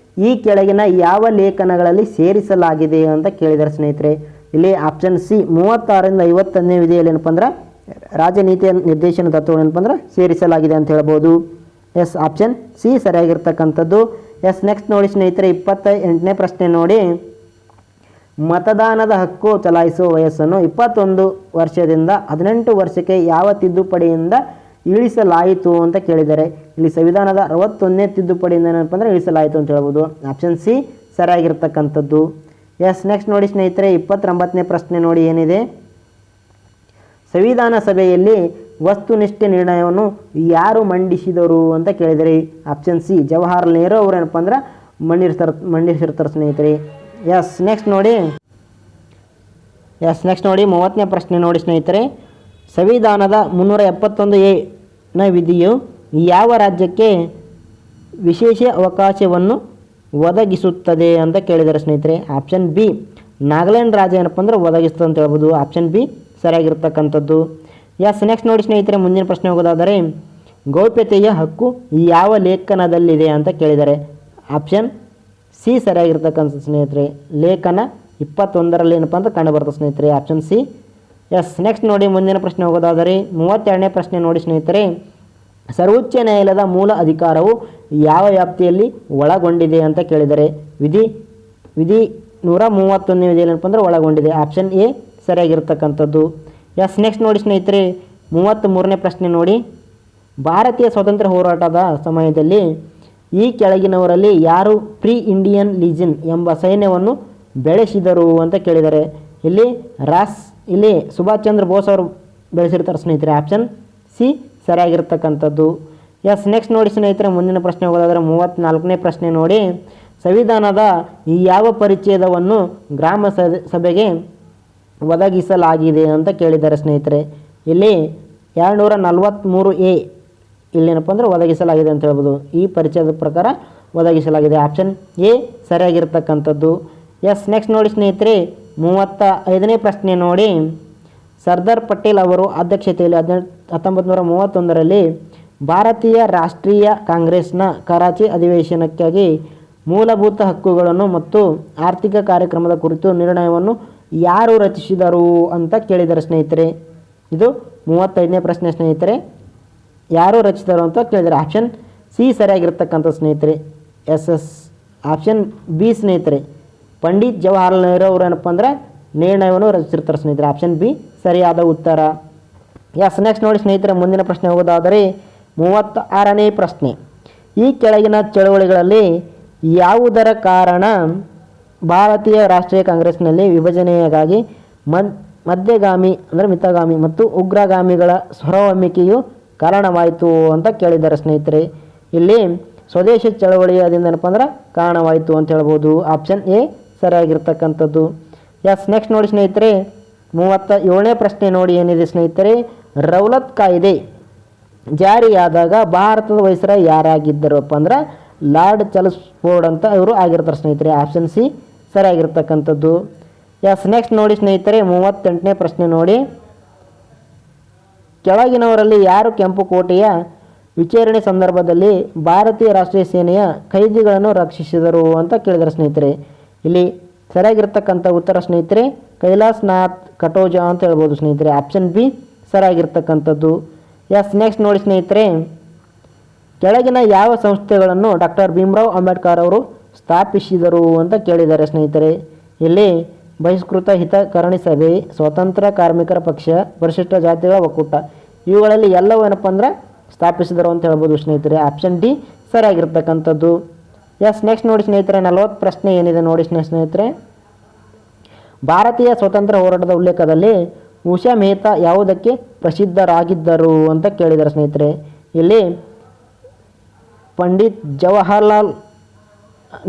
ಈ ಕೆಳಗಿನ ಯಾವ ಲೇಖನಗಳಲ್ಲಿ ಸೇರಿಸಲಾಗಿದೆ ಅಂತ ಕೇಳಿದ್ದಾರೆ ಸ್ನೇಹಿತರೆ. ಇಲ್ಲಿ ಆಪ್ಷನ್ ಸಿ 36ರಿಂದ 51ನೇ ವಿಧಿಯಲ್ಲಿ ಏನಪ್ಪ ಅಂದ್ರೆ ರಾಜನೀತಿಯ ನಿರ್ದೇಶನ ತತ್ವಗಳು ಏನಪ್ಪ ಅಂದ್ರೆ ಸೇರಿಸಲಾಗಿದೆ ಅಂತ ಹೇಳ್ಬೋದು. ಎಸ್, ಆಪ್ಷನ್ ಸಿ ಸರಿಯಾಗಿರ್ತಕ್ಕಂಥದ್ದು. ಎಸ್, ನೆಕ್ಸ್ಟ್ ನೋಡಿ ಸ್ನೇಹಿತರೆ 28ನೇ ಪ್ರಶ್ನೆ ನೋಡಿ. ಮತದಾನದ ಹಕ್ಕು ಚಲಾಯಿಸುವ ವಯಸ್ಸನ್ನು 21 ವರ್ಷದಿಂದ 18 ವರ್ಷಕ್ಕೆ ಯಾವ ತಿದ್ದುಪಡಿಯಿಂದ ಇಳಿಸಲಾಯಿತು ಅಂತ ಕೇಳಿದ್ದಾರೆ. ಇಲ್ಲಿ ಸಂವಿಧಾನದ 61ನೇ ತಿದ್ದುಪಡಿಯಿಂದ ಏನಪ್ಪ ಅಂದರೆ ಇಳಿಸಲಾಯಿತು ಅಂತ ಹೇಳ್ಬೋದು. ಆಪ್ಷನ್ ಸಿ ಸರಿಯಾಗಿರ್ತಕ್ಕಂಥದ್ದು. ಎಸ್, ನೆಕ್ಸ್ಟ್ ನೋಡಿ ಸ್ನೇಹಿತರೆ 29ನೇ ಪ್ರಶ್ನೆ ನೋಡಿ ಏನಿದೆ. ಸಂವಿಧಾನ ಸಭೆಯಲ್ಲಿ ವಸ್ತುನಿಷ್ಠ ನಿರ್ಣಯವನ್ನು ಯಾರು ಮಂಡಿಸಿದರು ಅಂತ ಕೇಳಿದರೆ ಆಪ್ಷನ್ ಸಿ ಜವಾಹರ್ಲಾಲ್ ನೆಹರು ಅವರು ಏನಪ್ಪ ಅಂದ್ರೆ ಮಂಡಿಸಿರ್ತಾರೆ ಸ್ನೇಹಿತರೆ. ಎಸ್, ನೆಕ್ಸ್ಟ್ ನೋಡಿ 30ನೇ ಪ್ರಶ್ನೆ ನೋಡಿ ಸ್ನೇಹಿತರೆ. ಸಂವಿಧಾನದ 371A ವಿಧಿಯು ಯಾವ ರಾಜ್ಯಕ್ಕೆ ವಿಶೇಷ ಅವಕಾಶವನ್ನು ಒದಗಿಸುತ್ತದೆ ಅಂತ ಕೇಳಿದ್ದಾರೆ ಸ್ನೇಹಿತರೆ. ಆಪ್ಷನ್ ಬಿ ನಾಗಾಲ್ಯಾಂಡ್ ರಾಜ್ಯ ಏನಪ್ಪ ಅಂದ್ರೆ ಒದಗಿಸ್ತದೆ ಅಂತ ಹೇಳ್ಬೋದು. ಆಪ್ಷನ್ ಬಿ ಸರಿಯಾಗಿರ್ತಕ್ಕಂಥದ್ದು. ಎಸ್, ನೆಕ್ಸ್ಟ್ ನೋಡಿ ಸ್ನೇಹಿತರೆ ಮುಂದಿನ ಪ್ರಶ್ನೆ ಹೋಗೋದಾದರೆ ಗೌಪ್ಯತೆಯ ಹಕ್ಕು ಯಾವ ಲೇಖನದಲ್ಲಿದೆ ಅಂತ ಕೇಳಿದ್ದಾರೆ. ಆಪ್ಷನ್ ಸಿ ಸರಿಯಾಗಿರ್ತಕ್ಕಂಥ ಸ್ನೇಹಿತರೆ. ಲೇಖನ 21ರಲ್ಲಿ ಏನಪ್ಪ ಅಂತ ಕಂಡು ಬರ್ತದೆ ಸ್ನೇಹಿತರೆ. Option C. ಎಸ್, ನೆಕ್ಸ್ಟ್ ನೋಡಿ ಮುಂದಿನ ಪ್ರಶ್ನೆ ಹೋಗೋದಾದರೆ 32ನೇ ಪ್ರಶ್ನೆ ನೋಡಿ ಸ್ನೇಹಿತರೆ. ಸರ್ವೋಚ್ಚ ನ್ಯಾಯಾಲಯದ ಮೂಲ ಅಧಿಕಾರವು ಯಾವ ವ್ಯಾಪ್ತಿಯಲ್ಲಿ ಒಳಗೊಂಡಿದೆ ಅಂತ ಕೇಳಿದರೆ ವಿಧಿ 131ನೇ ವಿಧಿಯಲ್ಲಿ ಏನಪ್ಪ ಅಂದ್ರೆ ಒಳಗೊಂಡಿದೆ. ಆಪ್ಷನ್ ಎ ಸರಿಯಾಗಿರ್ತಕ್ಕಂಥದ್ದು. ಎಸ್, ನೆಕ್ಸ್ಟ್ ನೋಡಿ ಸ್ನೇಹಿತರೆ 33ನೇ ಪ್ರಶ್ನೆ ನೋಡಿ. ಭಾರತೀಯ ಸ್ವಾತಂತ್ರ್ಯ ಹೋರಾಟದ ಸಮಯದಲ್ಲಿ ಈ ಕೆಳಗಿನವರಲ್ಲಿ ಯಾರು ಪ್ರೀ ಇಂಡಿಯನ್ ಲೀಜನ್ ಎಂಬ ಸೈನ್ಯವನ್ನು ಬೆಳೆಸಿದರು ಅಂತ ಕೇಳಿದ್ದಾರೆ. ಇಲ್ಲಿ ಸುಭಾಷ್ ಚಂದ್ರ ಬೋಸ್ ಅವರು ಬೆಳೆಸಿರ್ತಾರೆ ಸ್ನೇಹಿತರೆ. ಆಪ್ಷನ್ ಸಿ ಸರಿಯಾಗಿರ್ತಕ್ಕಂಥದ್ದು. ಎಸ್, ನೆಕ್ಸ್ಟ್ ನೋಡಿ ಸ್ನೇಹಿತರೆ ಮುಂದಿನ ಪ್ರಶ್ನೆ ಹೋಗೋದಾದರೆ 34ನೇ ಪ್ರಶ್ನೆ ನೋಡಿ. ಸಂವಿಧಾನದ ಯಾವ ಪರಿಚ್ಛೇದವನ್ನು ಗ್ರಾಮ ಸಭೆಗೆ ಒದಗಿಸಲಾಗಿದೆ ಅಂತ ಕೇಳಿದ್ದಾರೆ ಸ್ನೇಹಿತರೆ. ಇಲ್ಲಿ 243A ಇಲ್ಲೇನಪ್ಪ ಅಂದ್ರೆ ಒದಗಿಸಲಾಗಿದೆ ಅಂತ ಹೇಳ್ಬೋದು. ಈ ಪರಿಚಯದ ಪ್ರಕಾರ ಒದಗಿಸಲಾಗಿದೆ. ಆಪ್ಷನ್ ಎ ಸರಿಯಾಗಿರ್ತಕ್ಕಂಥದ್ದು. ಎಸ್, ನೆಕ್ಸ್ಟ್ ನೋಡಿ ಸ್ನೇಹಿತರೆ 35ನೇ ಪ್ರಶ್ನೆ ನೋಡಿ. ಸರ್ದಾರ್ ಪಟೇಲ್ ಅವರು ಅಧ್ಯಕ್ಷತೆಯಲ್ಲಿ 1931ರಲ್ಲಿ ಭಾರತೀಯ ರಾಷ್ಟ್ರೀಯ ಕಾಂಗ್ರೆಸ್ನ ಕರಾಚಿ ಅಧಿವೇಶನಕ್ಕಾಗಿ ಮೂಲಭೂತ ಹಕ್ಕುಗಳನ್ನು ಮತ್ತು ಆರ್ಥಿಕ ಕಾರ್ಯಕ್ರಮದ ಕುರಿತು ನಿರ್ಣಯವನ್ನು ಯಾರು ರಚಿಸಿದರು ಅಂತ ಕೇಳಿದ್ದಾರೆ ಸ್ನೇಹಿತರೆ. ಇದು 35ನೇ ಪ್ರಶ್ನೆ ಸ್ನೇಹಿತರೆ. ಯಾರು ರಚಿಸಿದರು ಅಂತ ಕೇಳಿದ್ದಾರೆ. ಆಪ್ಷನ್ ಸಿ ಸರಿಯಾಗಿರ್ತಕ್ಕಂಥ ಸ್ನೇಹಿತರೆ. ಆಪ್ಷನ್ ಬಿ ಸ್ನೇಹಿತರೆ. ಪಂಡಿತ್ ಜವಾಹರ್ಲಾಲ್ ನೆಹರು ಅವರು ಏನಪ್ಪ ಅಂದ್ರೆ ನಿರ್ಣಯವನ್ನು ರಚಿಸಿರ್ತಾರೆ ಸ್ನೇಹಿತರೆ. ಆಪ್ಷನ್ ಬಿ ಸರಿಯಾದ ಉತ್ತರ. ಎಸ್, ನೆಕ್ಸ್ಟ್ ನೋಡಿ ಸ್ನೇಹಿತರೆ ಮುಂದಿನ ಪ್ರಶ್ನೆ ಹೋಗೋದಾದರೆ 36ನೇ ಪ್ರಶ್ನೆ. ಈ ಕೆಳಗಿನ ಚಳವಳಿಗಳಲ್ಲಿ ಯಾವುದರ ಕಾರಣ ಭಾರತೀಯ ರಾಷ್ಟ್ರೀಯ ಕಾಂಗ್ರೆಸ್ನಲ್ಲಿ ವಿಭಜನೆಯಾಗಿ ಮಧ್ಯಗಾಮಿ ಅಂದರೆ ಮಿತಗಾಮಿ ಮತ್ತು ಉಗ್ರಗಾಮಿಗಳ ಹೊರಹೊಮ್ಮಿಕೆಯು ಕಾರಣವಾಯಿತು ಅಂತ ಕೇಳಿದ್ದಾರೆ ಸ್ನೇಹಿತರೆ. ಇಲ್ಲಿ ಸ್ವದೇಶ ಚಳವಳಿಯದಿಂದ ಏನಪ್ಪ ಅಂದ್ರೆ ಕಾರಣವಾಯಿತು ಅಂತ ಹೇಳ್ಬೋದು. ಆಪ್ಷನ್ ಎ ಸರಿಯಾಗಿರ್ತಕ್ಕಂಥದ್ದು. ಎಸ್, ನೆಕ್ಸ್ಟ್ ನೋಡಿ ಸ್ನೇಹಿತರೆ 37ನೇ ಪ್ರಶ್ನೆ ನೋಡಿ ಏನಿದೆ ಸ್ನೇಹಿತರೆ. ರೌಲತ್ ಕಾಯ್ದೆ ಜಾರಿಯಾದಾಗ ಭಾರತದ ವೈಸ್ರಾಯ್ ಯಾರಾಗಿದ್ದರಪ್ಪ ಅಂದ್ರೆ ಲಾರ್ಡ್ ಚರ್ಲ್ಸ್ಫೋರ್ಡ್ ಅಂತ ಇವರು ಆಗಿರ್ತಾರೆ ಸ್ನೇಹಿತರೆ. ಆಪ್ಷನ್ ಸಿ ಸರಿಯಾಗಿರ್ತಕ್ಕಂಥದ್ದು. ಎಸ್, ನೆಕ್ಸ್ಟ್ ನೋಡಿ ಸ್ನೇಹಿತರೆ 38ನೇ ಪ್ರಶ್ನೆ ನೋಡಿ. ಕೆಳಗಿನವರಲ್ಲಿ ಯಾರು ಕೆಂಪು ಕೋಟೆಯ ವಿಚಾರಣೆ ಸಂದರ್ಭದಲ್ಲಿ ಭಾರತೀಯ ರಾಷ್ಟ್ರೀಯ ಸೇನೆಯ ಖೈದಿಗಳನ್ನು ರಕ್ಷಿಸಿದರು ಅಂತ ಕೇಳಿದ್ದಾರೆ ಸ್ನೇಹಿತರೆ. ಇಲ್ಲಿ ಸರಿಯಾಗಿರ್ತಕ್ಕಂಥ ಉತ್ತರ ಸ್ನೇಹಿತರೆ ಕೈಲಾಸ್ ನಾಥ್ ಕಟೋಜಾ ಅಂತ ಹೇಳ್ಬೋದು ಸ್ನೇಹಿತರೆ. ಆಪ್ಷನ್ ಬಿ ಸರಿಯಾಗಿರ್ತಕ್ಕಂಥದ್ದು. ಎಸ್, ನೆಕ್ಸ್ಟ್ ನೋಡಿ ಸ್ನೇಹಿತರೆ ಕೆಳಗಿನ ಯಾವ ಸಂಸ್ಥೆಗಳನ್ನು ಡಾಕ್ಟರ್ ಭೀಮರಾವ್ ಅಂಬೇಡ್ಕರ್ ಅವರು ಸ್ಥಾಪಿಸಿದರು ಅಂತ ಕೇಳಿದ್ದಾರೆ ಸ್ನೇಹಿತರೆ. ಇಲ್ಲಿ ಬಹಿಷ್ಕೃತ ಹಿತಕರಣಿ ಸಭೆ, ಸ್ವತಂತ್ರ ಕಾರ್ಮಿಕರ ಪಕ್ಷ, ಪರಿಶಿಷ್ಟ ಜಾತಿಗಳ ಒಕ್ಕೂಟ, ಇವುಗಳಲ್ಲಿ ಎಲ್ಲವೂ ಏನಪ್ಪ ಅಂದ್ರೆ ಸ್ಥಾಪಿಸಿದರು ಅಂತ ಹೇಳ್ಬೋದು ಸ್ನೇಹಿತರೆ. ಆಪ್ಷನ್ ಡಿ ಸರಿಯಾಗಿರ್ತಕ್ಕಂಥದ್ದು. ಎಸ್, ನೆಕ್ಸ್ಟ್ ನೋಡಿ ಸ್ನೇಹಿತರೆ 40 ಪ್ರಶ್ನೆ ಏನಿದೆ ನೋಡಿ ಸ್ನೇಹಿತರೆ. ಭಾರತೀಯ ಸ್ವಾತಂತ್ರ್ಯ ಹೋರಾಟದ ಉಲ್ಲೇಖದಲ್ಲಿ ಉಷಾ ಮೆಹ್ತಾ ಯಾವುದಕ್ಕೆ ಪ್ರಸಿದ್ಧರಾಗಿದ್ದರು ಅಂತ ಕೇಳಿದ್ದಾರೆ ಸ್ನೇಹಿತರೆ. ಇಲ್ಲಿ ಪಂಡಿತ್ ಜವಾಹರ್ಲಾಲ್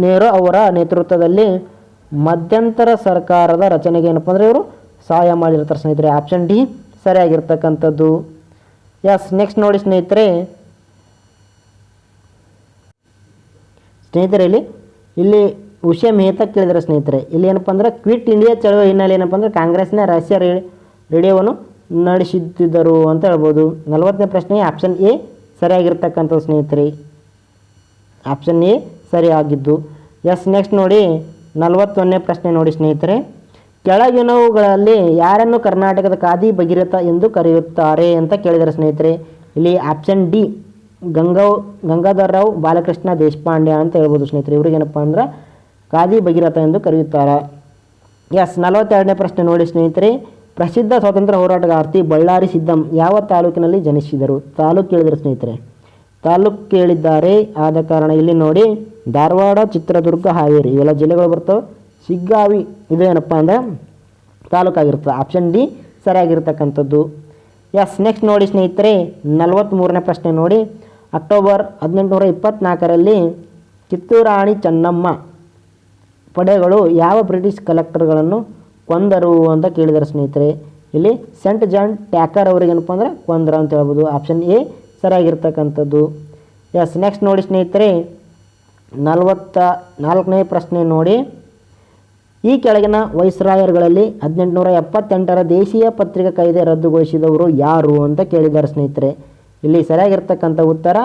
ನೆಹರು ಅವರ ನೇತೃತ್ವದಲ್ಲಿ ಮಧ್ಯಂತರ ಸರ್ಕಾರದ ರಚನೆಗೆ ಏನಪ್ಪ ಅಂದರೆ ಇವರು ಸಹಾಯ ಮಾಡಿರ್ತಾರೆ ಸ್ನೇಹಿತರೆ. ಆಪ್ಷನ್ ಡಿ ಸರಿಯಾಗಿರ್ತಕ್ಕಂಥದ್ದು. ಎಸ್, ನೆಕ್ಸ್ಟ್ ನೋಡಿ ಸ್ನೇಹಿತರೆ ಇಲ್ಲಿ ಉಷಾ ಮೆಹ್ತಾ ಕೇಳಿದರೆ ಸ್ನೇಹಿತರೆ. ಇಲ್ಲಿ ಏನಪ್ಪ ಅಂದ್ರೆ ಕ್ವಿಟ್ ಇಂಡಿಯಾ ಚಳವಳಿ ಹಿನ್ನೆಲೆ ಏನಪ್ಪ ಅಂದ್ರೆ ಕಾಂಗ್ರೆಸ್ನ ರಹಸ್ಯ ರೇಡಿಯೋವನ್ನು ನಡೆಸುತ್ತಿದ್ದರು ಅಂತ ಹೇಳ್ಬೋದು. 40ನೇ ಪ್ರಶ್ನೆ ಆಪ್ಷನ್ ಎ ಸರಿಯಾಗಿರ್ತಕ್ಕಂಥದ್ದು ಸ್ನೇಹಿತರೆ. ಆಪ್ಷನ್ ಎ ಸರಿಯಾಗಿದ್ದು. ಎಸ್, ನೆಕ್ಸ್ಟ್ ನೋಡಿ 41ನೇ ಪ್ರಶ್ನೆ ನೋಡಿ ಸ್ನೇಹಿತರೆ. ಕೆಳಗಿನವುಗಳಲ್ಲಿ ಯಾರನ್ನು ಕರ್ನಾಟಕದ ಖಾದಿ ಭಗೀರಥ ಎಂದು ಕರೆಯುತ್ತಾರೆ ಅಂತ ಕೇಳಿದ್ದಾರೆ ಸ್ನೇಹಿತರೆ. ಇಲ್ಲಿ ಆಪ್ಷನ್ ಡಿ ಗಂಗಾಧರರಾವ್ ಬಾಲಕೃಷ್ಣ ದೇಶಪಾಂಡೆ ಅಂತ ಹೇಳ್ಬೋದು ಸ್ನೇಹಿತರೆ. ಇವ್ರಿಗೇನಪ್ಪ ಅಂದ್ರೆ ಖಾದಿ ಭಗೀರಥ ಎಂದು ಕರೆಯುತ್ತಾರೆ. ಎಸ್ 42ನೇ ಪ್ರಶ್ನೆ ನೋಡಿ ಸ್ನೇಹಿತರೆ. ಪ್ರಸಿದ್ಧ ಸ್ವಾತಂತ್ರ್ಯ ಹೋರಾಟಗಾರ್ತಿ ಬಳ್ಳಾರಿ ಸಿದ್ದಂ ಯಾವ ತಾಲೂಕಿನಲ್ಲಿ ಜನಿಸಿದರು? ತಾಲೂಕು ಕೇಳಿದರು ಸ್ನೇಹಿತರೆ. ತಾಲೂಕು ಕೇಳಿದ್ದಾರೆ, ಆದ ಕಾರಣ ಇಲ್ಲಿ ನೋಡಿ ಧಾರವಾಡ, ಚಿತ್ರದುರ್ಗ, ಹಾವೇರಿ ಇವೆಲ್ಲ ಜಿಲ್ಲೆಗಳು ಬರ್ತವೆ. ಶಿಗ್ಗಾವಿ ಇದು ಏನಪ್ಪ ಅಂದರೆ ತಾಲೂಕಾಗಿರ್ತದೆ. ಆಪ್ಷನ್ ಡಿ ಸರಿಯಾಗಿರ್ತಕ್ಕಂಥದ್ದು. ಎಸ್ ನೆಕ್ಸ್ಟ್ ನೋಡಿ ಸ್ನೇಹಿತರೆ 43ನೇ ಪ್ರಶ್ನೆ ನೋಡಿ. ಅಕ್ಟೋಬರ್ 1824ರಲ್ಲಿ ಕಿತ್ತೂರು ರಾಣಿ ಚೆನ್ನಮ್ಮ ಪಡೆಗಳು ಯಾವ ಬ್ರಿಟಿಷ್ ಕಲೆಕ್ಟರ್ಗಳನ್ನು ಕೊಂದರು ಅಂತ ಕೇಳಿದ್ದಾರೆ ಸ್ನೇಹಿತರೆ. ಇಲ್ಲಿ ಸೆಂಟ್ ಜಾನ್ ಟ್ಯಾಕರ್ ಅವರಿಗೇನಪ್ಪ ಅಂದ್ರೆ ಕೊಂದರು ಅಂತ ಹೇಳ್ಬೋದು. ಆಪ್ಷನ್ ಎ ಸರಿಯಾಗಿರ್ತಕ್ಕಂಥದ್ದು. ಎಸ್ ನೆಕ್ಸ್ಟ್ ನೋಡಿ ಸ್ನೇಹಿತರೆ 44ನೇ ಪ್ರಶ್ನೆ ನೋಡಿ. ಈ ಕೆಳಗಿನ ವೈಸ್ರಾಯರ್ಗಳಲ್ಲಿ 1878ರ ದೇಶೀಯ ಪತ್ರಿಕಾ ಕಾಯ್ದೆ ರದ್ದುಗೊಳಿಸಿದವರು ಯಾರು ಅಂತ ಕೇಳಿದ್ದಾರೆ ಸ್ನೇಹಿತರೆ. ಇಲ್ಲಿ ಸರಿಯಾಗಿರ್ತಕ್ಕಂಥ ಉತ್ತರ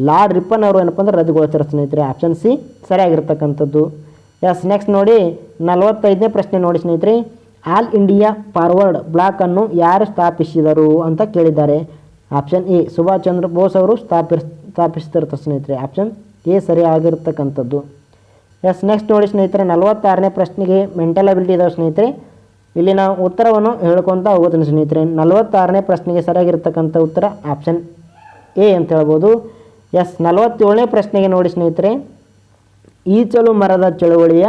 ಲಾರ್ಡ್ ರಿಪ್ಪನ್ ಅವರು ಏನಪ್ಪ ಅಂದ್ರೆ ರದ್ದುಗೊಳಿಸ್ತಾರೆ ಸ್ನೇಹಿತರೆ. ಆಪ್ಷನ್ ಸಿ ಸರಿಯಾಗಿರ್ತಕ್ಕಂಥದ್ದು. ಎಸ್ ನೆಕ್ಸ್ಟ್ ನೋಡಿ 45ನೇ ಪ್ರಶ್ನೆ ನೋಡಿ ಸ್ನೇಹಿತರೆ. ಆಲ್ ಇಂಡಿಯಾ ಫಾರ್ವರ್ಡ್ ಬ್ಲಾಕನ್ನು ಯಾರು ಸ್ಥಾಪಿಸಿದರು ಅಂತ ಕೇಳಿದ್ದಾರೆ. ಆಪ್ಷನ್ ಎ ಸುಭಾಷ್ ಚಂದ್ರ ಬೋಸ್ ಅವರು ಸ್ಥಾಪಿಸ್ತಿರ್ತಾರೆ ಸ್ನೇಹಿತರೆ. ಆಪ್ಷನ್ ಎ ಸರಿಯಾಗಿರ್ತಕ್ಕಂಥದ್ದು. ಎಸ್ ನೆಕ್ಸ್ಟ್ ನೋಡಿ ಸ್ನೇಹಿತರೆ 46ನೇ ಪ್ರಶ್ನೆಗೆ ಮೆಂಟಲ್ ಅಬಿಲಿಟಿ ಇದಾವೆ ಸ್ನೇಹಿತರೆ. ಇಲ್ಲಿ ನಾವು ಉತ್ತರವನ್ನು ಹೇಳ್ಕೊತ ಹೋಗೋತೀನಿ ಸ್ನೇಹಿತರೆ. 46ನೇ ಪ್ರಶ್ನೆಗೆ ಸರಿಯಾಗಿರ್ತಕ್ಕಂಥ ಉತ್ತರ ಆಪ್ಷನ್ ಎ ಅಂತ ಹೇಳ್ಬೋದು. ಎಸ್ 47ನೇ ಪ್ರಶ್ನೆಗೆ ನೋಡಿ ಸ್ನೇಹಿತರೆ. ಈಚಲು ಮರದ ಚಳುವಳಿಯ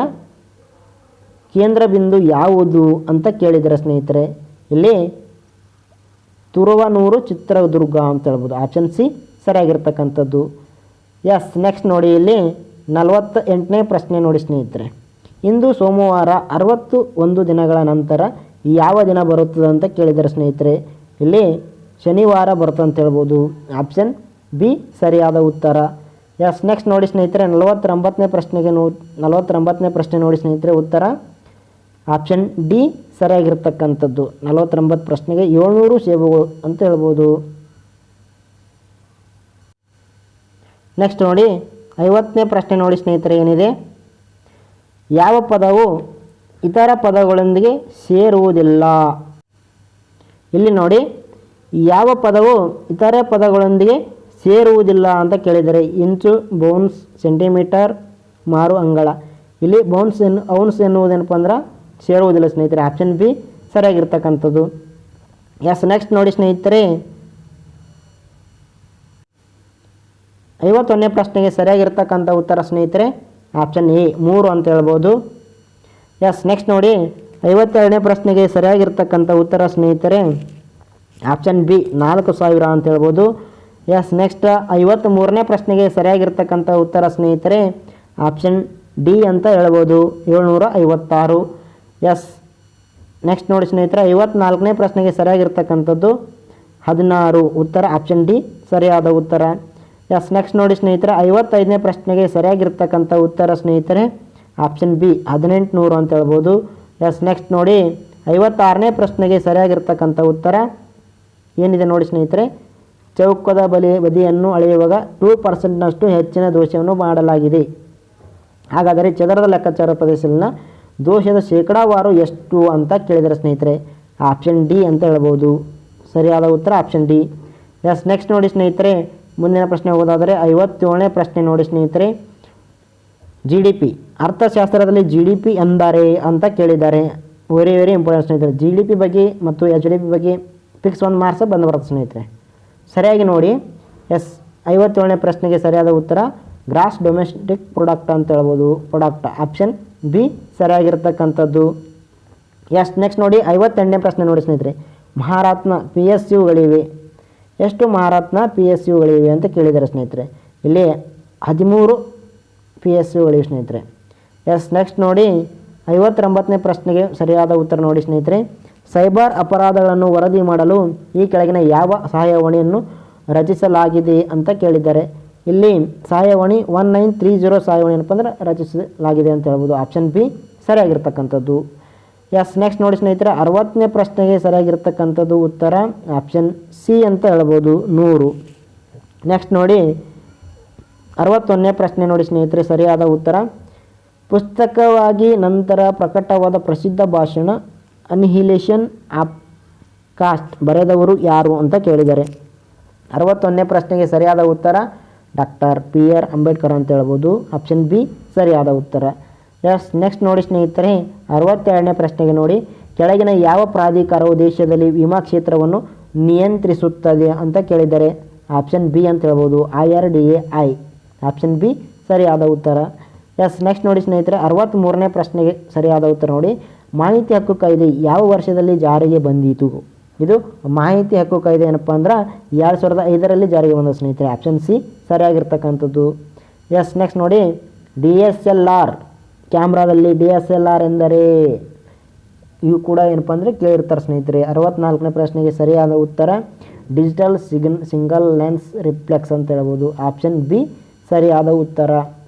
ಕೇಂದ್ರ ಬಿಂದು ಯಾವುದು ಅಂತ ಕೇಳಿದರೆ ಸ್ನೇಹಿತರೆ. ಇಲ್ಲಿ ತುರುವನೂರು, ಚಿತ್ರದುರ್ಗ ಅಂತ ಹೇಳ್ಬೋದು. ಆಪ್ಷನ್ ಸಿ ಸರಿಯಾಗಿರ್ತಕ್ಕಂಥದ್ದು. ಎಸ್ ನೆಕ್ಸ್ಟ್ ನೋಡಿ ಇಲ್ಲಿ 48ನೇ ಪ್ರಶ್ನೆ ನೋಡಿ ಸ್ನೇಹಿತರೆ. ಇಂದು ಸೋಮವಾರ 61 ದಿನಗಳ ನಂತರ ಯಾವ ದಿನ ಬರುತ್ತದೆ ಅಂತ ಕೇಳಿದ್ದಾರೆ ಸ್ನೇಹಿತರೆ. ಇಲ್ಲಿ ಶನಿವಾರ ಬರುತ್ತೆ ಅಂತ ಹೇಳ್ಬೋದು. ಆಪ್ಷನ್ ಬಿ ಸರಿಯಾದ ಉತ್ತರ. ಎಸ್ ನೆಕ್ಸ್ಟ್ ನೋಡಿ ಸ್ನೇಹಿತರೆ 49ನೇ ಪ್ರಶ್ನೆ ನೋಡಿ ಸ್ನೇಹಿತರೆ. ಉತ್ತರ ಆಪ್ಷನ್ ಡಿ ಸರಿಯಾಗಿರ್ತಕ್ಕಂಥದ್ದು. 49 ಪ್ರಶ್ನೆಗೆ 700 ಸೇಬುಗಳು ಅಂತ ಹೇಳ್ಬೋದು. ನೆಕ್ಸ್ಟ್ ನೋಡಿ 50ನೇ ಪ್ರಶ್ನೆ ನೋಡಿ ಸ್ನೇಹಿತರೆ. ಏನಿದೆ, ಯಾವ ಪದವು ಇತರ ಪದಗಳೊಂದಿಗೆ ಸೇರುವುದಿಲ್ಲ? ಇಲ್ಲಿ ನೋಡಿ ಯಾವ ಪದವು ಇತರ ಪದಗಳೊಂದಿಗೆ ಸೇರುವುದಿಲ್ಲ ಅಂತ ಕೇಳಿದರೆ ಇಂಚು, ಬೌನ್ಸ್, ಸೆಂಟಿಮೀಟರ್, ಮಾರು, ಅಂಗಳ. ಇಲ್ಲಿ ಔನ್ಸ್ ಎನ್ನುವುದೇನಪ್ಪ ಅಂದ್ರೆ ಸೇರುವುದಿಲ್ಲ ಸ್ನೇಹಿತರೆ. ಆಪ್ಷನ್ ಬಿ ಸರಿಯಾಗಿರ್ತಕ್ಕಂಥದ್ದು. ಎಸ್ ನೆಕ್ಸ್ಟ್ ನೋಡಿ ಸ್ನೇಹಿತರೆ 51ನೇ ಪ್ರಶ್ನೆಗೆ ಸರಿಯಾಗಿರ್ತಕ್ಕಂಥ ಉತ್ತರ ಸ್ನೇಹಿತರೆ ಆಪ್ಷನ್ ಎ 3 ಅಂತ ಹೇಳ್ಬೋದು. ಎಸ್ ನೆಕ್ಸ್ಟ್ ನೋಡಿ 52ನೇ ಪ್ರಶ್ನೆಗೆ ಸರಿಯಾಗಿರ್ತಕ್ಕಂಥ ಉತ್ತರ ಸ್ನೇಹಿತರೆ ಆಪ್ಷನ್ ಬಿ 4000 ಅಂತ ಹೇಳ್ಬೋದು. ಎಸ್ ನೆಕ್ಸ್ಟ್ 53ನೇ ಪ್ರಶ್ನೆಗೆ ಸರಿಯಾಗಿರ್ತಕ್ಕಂಥ ಉತ್ತರ ಸ್ನೇಹಿತರೆ ಆಪ್ಷನ್ ಡಿ ಅಂತ ಹೇಳ್ಬೋದು, 756. ಎಸ್ ನೆಕ್ಸ್ಟ್ ನೋಡಿ ಸ್ನೇಹಿತರೆ 54ನೇ ಪ್ರಶ್ನೆಗೆ ಸರಿಯಾಗಿರ್ತಕ್ಕಂಥದ್ದು 16. ಉತ್ತರ ಆಪ್ಷನ್ ಡಿ ಸರಿಯಾದ ಉತ್ತರ. ಎಸ್ ನೆಕ್ಸ್ಟ್ ನೋಡಿ ಸ್ನೇಹಿತರೆ 55ನೇ ಪ್ರಶ್ನೆಗೆ ಸರಿಯಾಗಿರ್ತಕ್ಕಂಥ ಉತ್ತರ ಸ್ನೇಹಿತರೆ ಆಪ್ಷನ್ ಬಿ 1800 ಅಂತ ಹೇಳ್ಬೋದು. ಎಸ್ ನೆಕ್ಸ್ಟ್ ನೋಡಿ 56ನೇ ಪ್ರಶ್ನೆಗೆ ಸರಿಯಾಗಿರ್ತಕ್ಕಂಥ ಉತ್ತರ ಏನಿದೆ ನೋಡಿ ಸ್ನೇಹಿತರೆ, ಚೌಕದ ಬದಿಯನ್ನು ಅಳೆಯುವಾಗ 2% ಹೆಚ್ಚಿನ ದೋಷವನ್ನು ಮಾಡಲಾಗಿದೆ. ಹಾಗಾದರೆ ಚದರದ ಲೆಕ್ಕಾಚಾರ ಪ್ರದೇಶದಲ್ಲಿನ ದೋಷದ ಶೇಕಡಾವಾರು ಎಷ್ಟು ಅಂತ ಕೇಳಿದರೆ ಸ್ನೇಹಿತರೆ ಆಪ್ಷನ್ ಡಿ ಅಂತ ಹೇಳ್ಬೋದು. ಸರಿಯಾದ ಉತ್ತರ ಆಪ್ಷನ್ ಡಿ. ಎಸ್ ನೆಕ್ಸ್ಟ್ ನೋಡಿ ಸ್ನೇಹಿತರೆ ಮುಂದಿನ ಪ್ರಶ್ನೆ ಹೋಗೋದಾದರೆ 57ನೇ ಪ್ರಶ್ನೆ ನೋಡಿ ಸ್ನೇಹಿತರೆ. GDP ಅರ್ಥಶಾಸ್ತ್ರದಲ್ಲಿ GDP ಎಂದರೆ ಅಂತ ಕೇಳಿದ್ದಾರೆ. ವೆರಿ ಇಂಪಾರ್ಟೆಂಟ್ ಸ್ನೇಹಿತರೆ. GDP ಬಗ್ಗೆ ಮತ್ತು HDP ಬಗ್ಗೆ ಫಿಕ್ಸ್ 1 ಮಾರ್ಕ್ಸ್ ಬಂದು ಬರುತ್ತೆ ಸ್ನೇಹಿತರೆ. ಸರಿಯಾಗಿ ನೋಡಿ. ಎಸ್ 57ನೇ ಪ್ರಶ್ನೆಗೆ ಸರಿಯಾದ ಉತ್ತರ ಗ್ರಾಸ್ ಡೊಮೆಸ್ಟಿಕ್ ಪ್ರಾಡಕ್ಟ್ ಅಂತ ಹೇಳ್ಬೋದು. ಪ್ರಾಡಕ್ಟ್ ಆಪ್ಷನ್ ಬಿ ಸರಿಯಾಗಿರ್ತಕ್ಕಂಥದ್ದು. ಎಸ್ ನೆಕ್ಸ್ಟ್ ನೋಡಿ 58ನೇ ಪ್ರಶ್ನೆ ನೋಡಿ ಸ್ನೇಹಿತರೆ. ಮಹಾರತ್ನ PSUಗಳಿವೆ. ಎಷ್ಟು ಮಹಾರತ್ನ PSUಗಳಿವೆ ಅಂತ ಕೇಳಿದ್ದಾರೆ ಸ್ನೇಹಿತರೆ. ಇಲ್ಲಿ 13 PSUಗಳಿವೆ ಸ್ನೇಹಿತರೆ. ಎಸ್ ನೆಕ್ಸ್ಟ್ ನೋಡಿ 59ನೇ ಪ್ರಶ್ನೆಗೆ ಸರಿಯಾದ ಉತ್ತರ ನೋಡಿ ಸ್ನೇಹಿತರೆ. ಸೈಬರ್ ಅಪರಾಧಗಳನ್ನು ವರದಿ ಮಾಡಲು ಈ ಕೆಳಗಿನ ಯಾವ ಸಹಾಯವಾಣಿಯನ್ನು ರಚಿಸಲಾಗಿದೆ ಅಂತ ಕೇಳಿದ್ದಾರೆ. ಇಲ್ಲಿ ಸಹಾಯವಾಣಿ 1930 ಸಹಾಯವಾಣಿ ಏನಪ್ಪ ಅಂದ್ರೆ ರಚಿಸಲಾಗಿದೆ ಅಂತ ಹೇಳ್ಬೋದು. ಆಪ್ಷನ್ ಬಿ ಸರಿಯಾಗಿರ್ತಕ್ಕಂಥದ್ದು. ಎಸ್ ನೆಕ್ಸ್ಟ್ ನೋಡಿ ಸ್ನೇಹಿತರೆ 60ನೇ ಪ್ರಶ್ನೆಗೆ ಸರಿಯಾಗಿರ್ತಕ್ಕಂಥದ್ದು ಉತ್ತರ ಆಪ್ಷನ್ ಸಿ ಅಂತ ಹೇಳ್ಬೋದು, 100. ನೆಕ್ಸ್ಟ್ ನೋಡಿ 61ನೇ ಪ್ರಶ್ನೆ ನೋಡಿ ಸ್ನೇಹಿತರೆ ಸರಿಯಾದ ಉತ್ತರ ಪುಸ್ತಕವಾಗಿ ನಂತರ ಪ್ರಕಟವಾದ ಪ್ರಸಿದ್ಧ ಭಾಷಣ ಅನಿಹಿಲೇಷನ್ ಆಫ್ ಕಾಸ್ಟ್ ಬರೆದವರು ಯಾರು ಅಂತ ಕೇಳಿದ್ದಾರೆ. 61ನೇ ಪ್ರಶ್ನೆಗೆ ಸರಿಯಾದ ಉತ್ತರ ಡಾಕ್ಟರ್ ಪಿ ಆರ್ ಅಂಬೇಡ್ಕರ್ ಅಂತ ಹೇಳ್ಬೋದು. ಆಪ್ಷನ್ ಬಿ ಸರಿಯಾದ ಉತ್ತರ. ಎಸ್, ನೆಕ್ಸ್ಟ್ ನೋಡಿ ಸ್ನೇಹಿತರೆ, 62ನೇ ಪ್ರಶ್ನೆಗೆ ನೋಡಿ, ಕೆಳಗಿನ ಯಾವ ಪ್ರಾಧಿಕಾರವು ದೇಶದಲ್ಲಿ ವಿಮಾ ಕ್ಷೇತ್ರವನ್ನು ನಿಯಂತ್ರಿಸುತ್ತದೆ ಅಂತ ಕೇಳಿದ್ದಾರೆ. ಆಪ್ಷನ್ ಬಿ ಅಂತ ಹೇಳ್ಬೋದು, IRDAI. ಆಪ್ಷನ್ ಬಿ ಸರಿಯಾದ ಉತ್ತರ. ಎಸ್, ನೆಕ್ಸ್ಟ್ ನೋಡಿ ಸ್ನೇಹಿತರೆ, 63ನೇ ಪ್ರಶ್ನೆಗೆ ಸರಿಯಾದ ಉತ್ತರ ನೋಡಿ, ಮಾಹಿತಿ ಹಕ್ಕು ಕಾಯ್ದೆ ಯಾವ ವರ್ಷದಲ್ಲಿ ಜಾರಿಗೆ ಬಂದಿತು? ಇದು ಮಾಹಿತಿ ಹಕ್ಕು ಕಾಯ್ದೆ ಏನಪ್ಪ ಅಂದ್ರೆ 2005ರಲ್ಲಿ ಜಾರಿಗೆ ಬಂದ ಸ್ನೇಹಿತರೆ. ಆಪ್ಷನ್ ಸಿ ಸರಿಯಾಗಿರ್ತಕ್ಕಂಥದ್ದು. ಎಸ್, ನೆಕ್ಸ್ಟ್ ನೋಡಿ, DSLR ಕ್ಯಾಮ್ರಾದಲ್ಲಿ DSLR ಎಂದರೆ ಇವು ಕೂಡ ಏನಪ್ಪ ಅಂದರೆ ಕೇಳಿರ್ತಾರೆ ಸ್ನೇಹಿತರೆ. 64ನೇ ಪ್ರಶ್ನೆಗೆ ಸರಿಯಾದ ಉತ್ತರ ಡಿಜಿಟಲ್ ಸಿಂಗಲ್ ಲೆನ್ಸ್ ರಿಫ್ಲೆಕ್ಸ್ ಅಂತ ಹೇಳ್ಬೋದು. ಆಪ್ಷನ್ ಬಿ ಸರಿಯಾದ ಉತ್ತರ.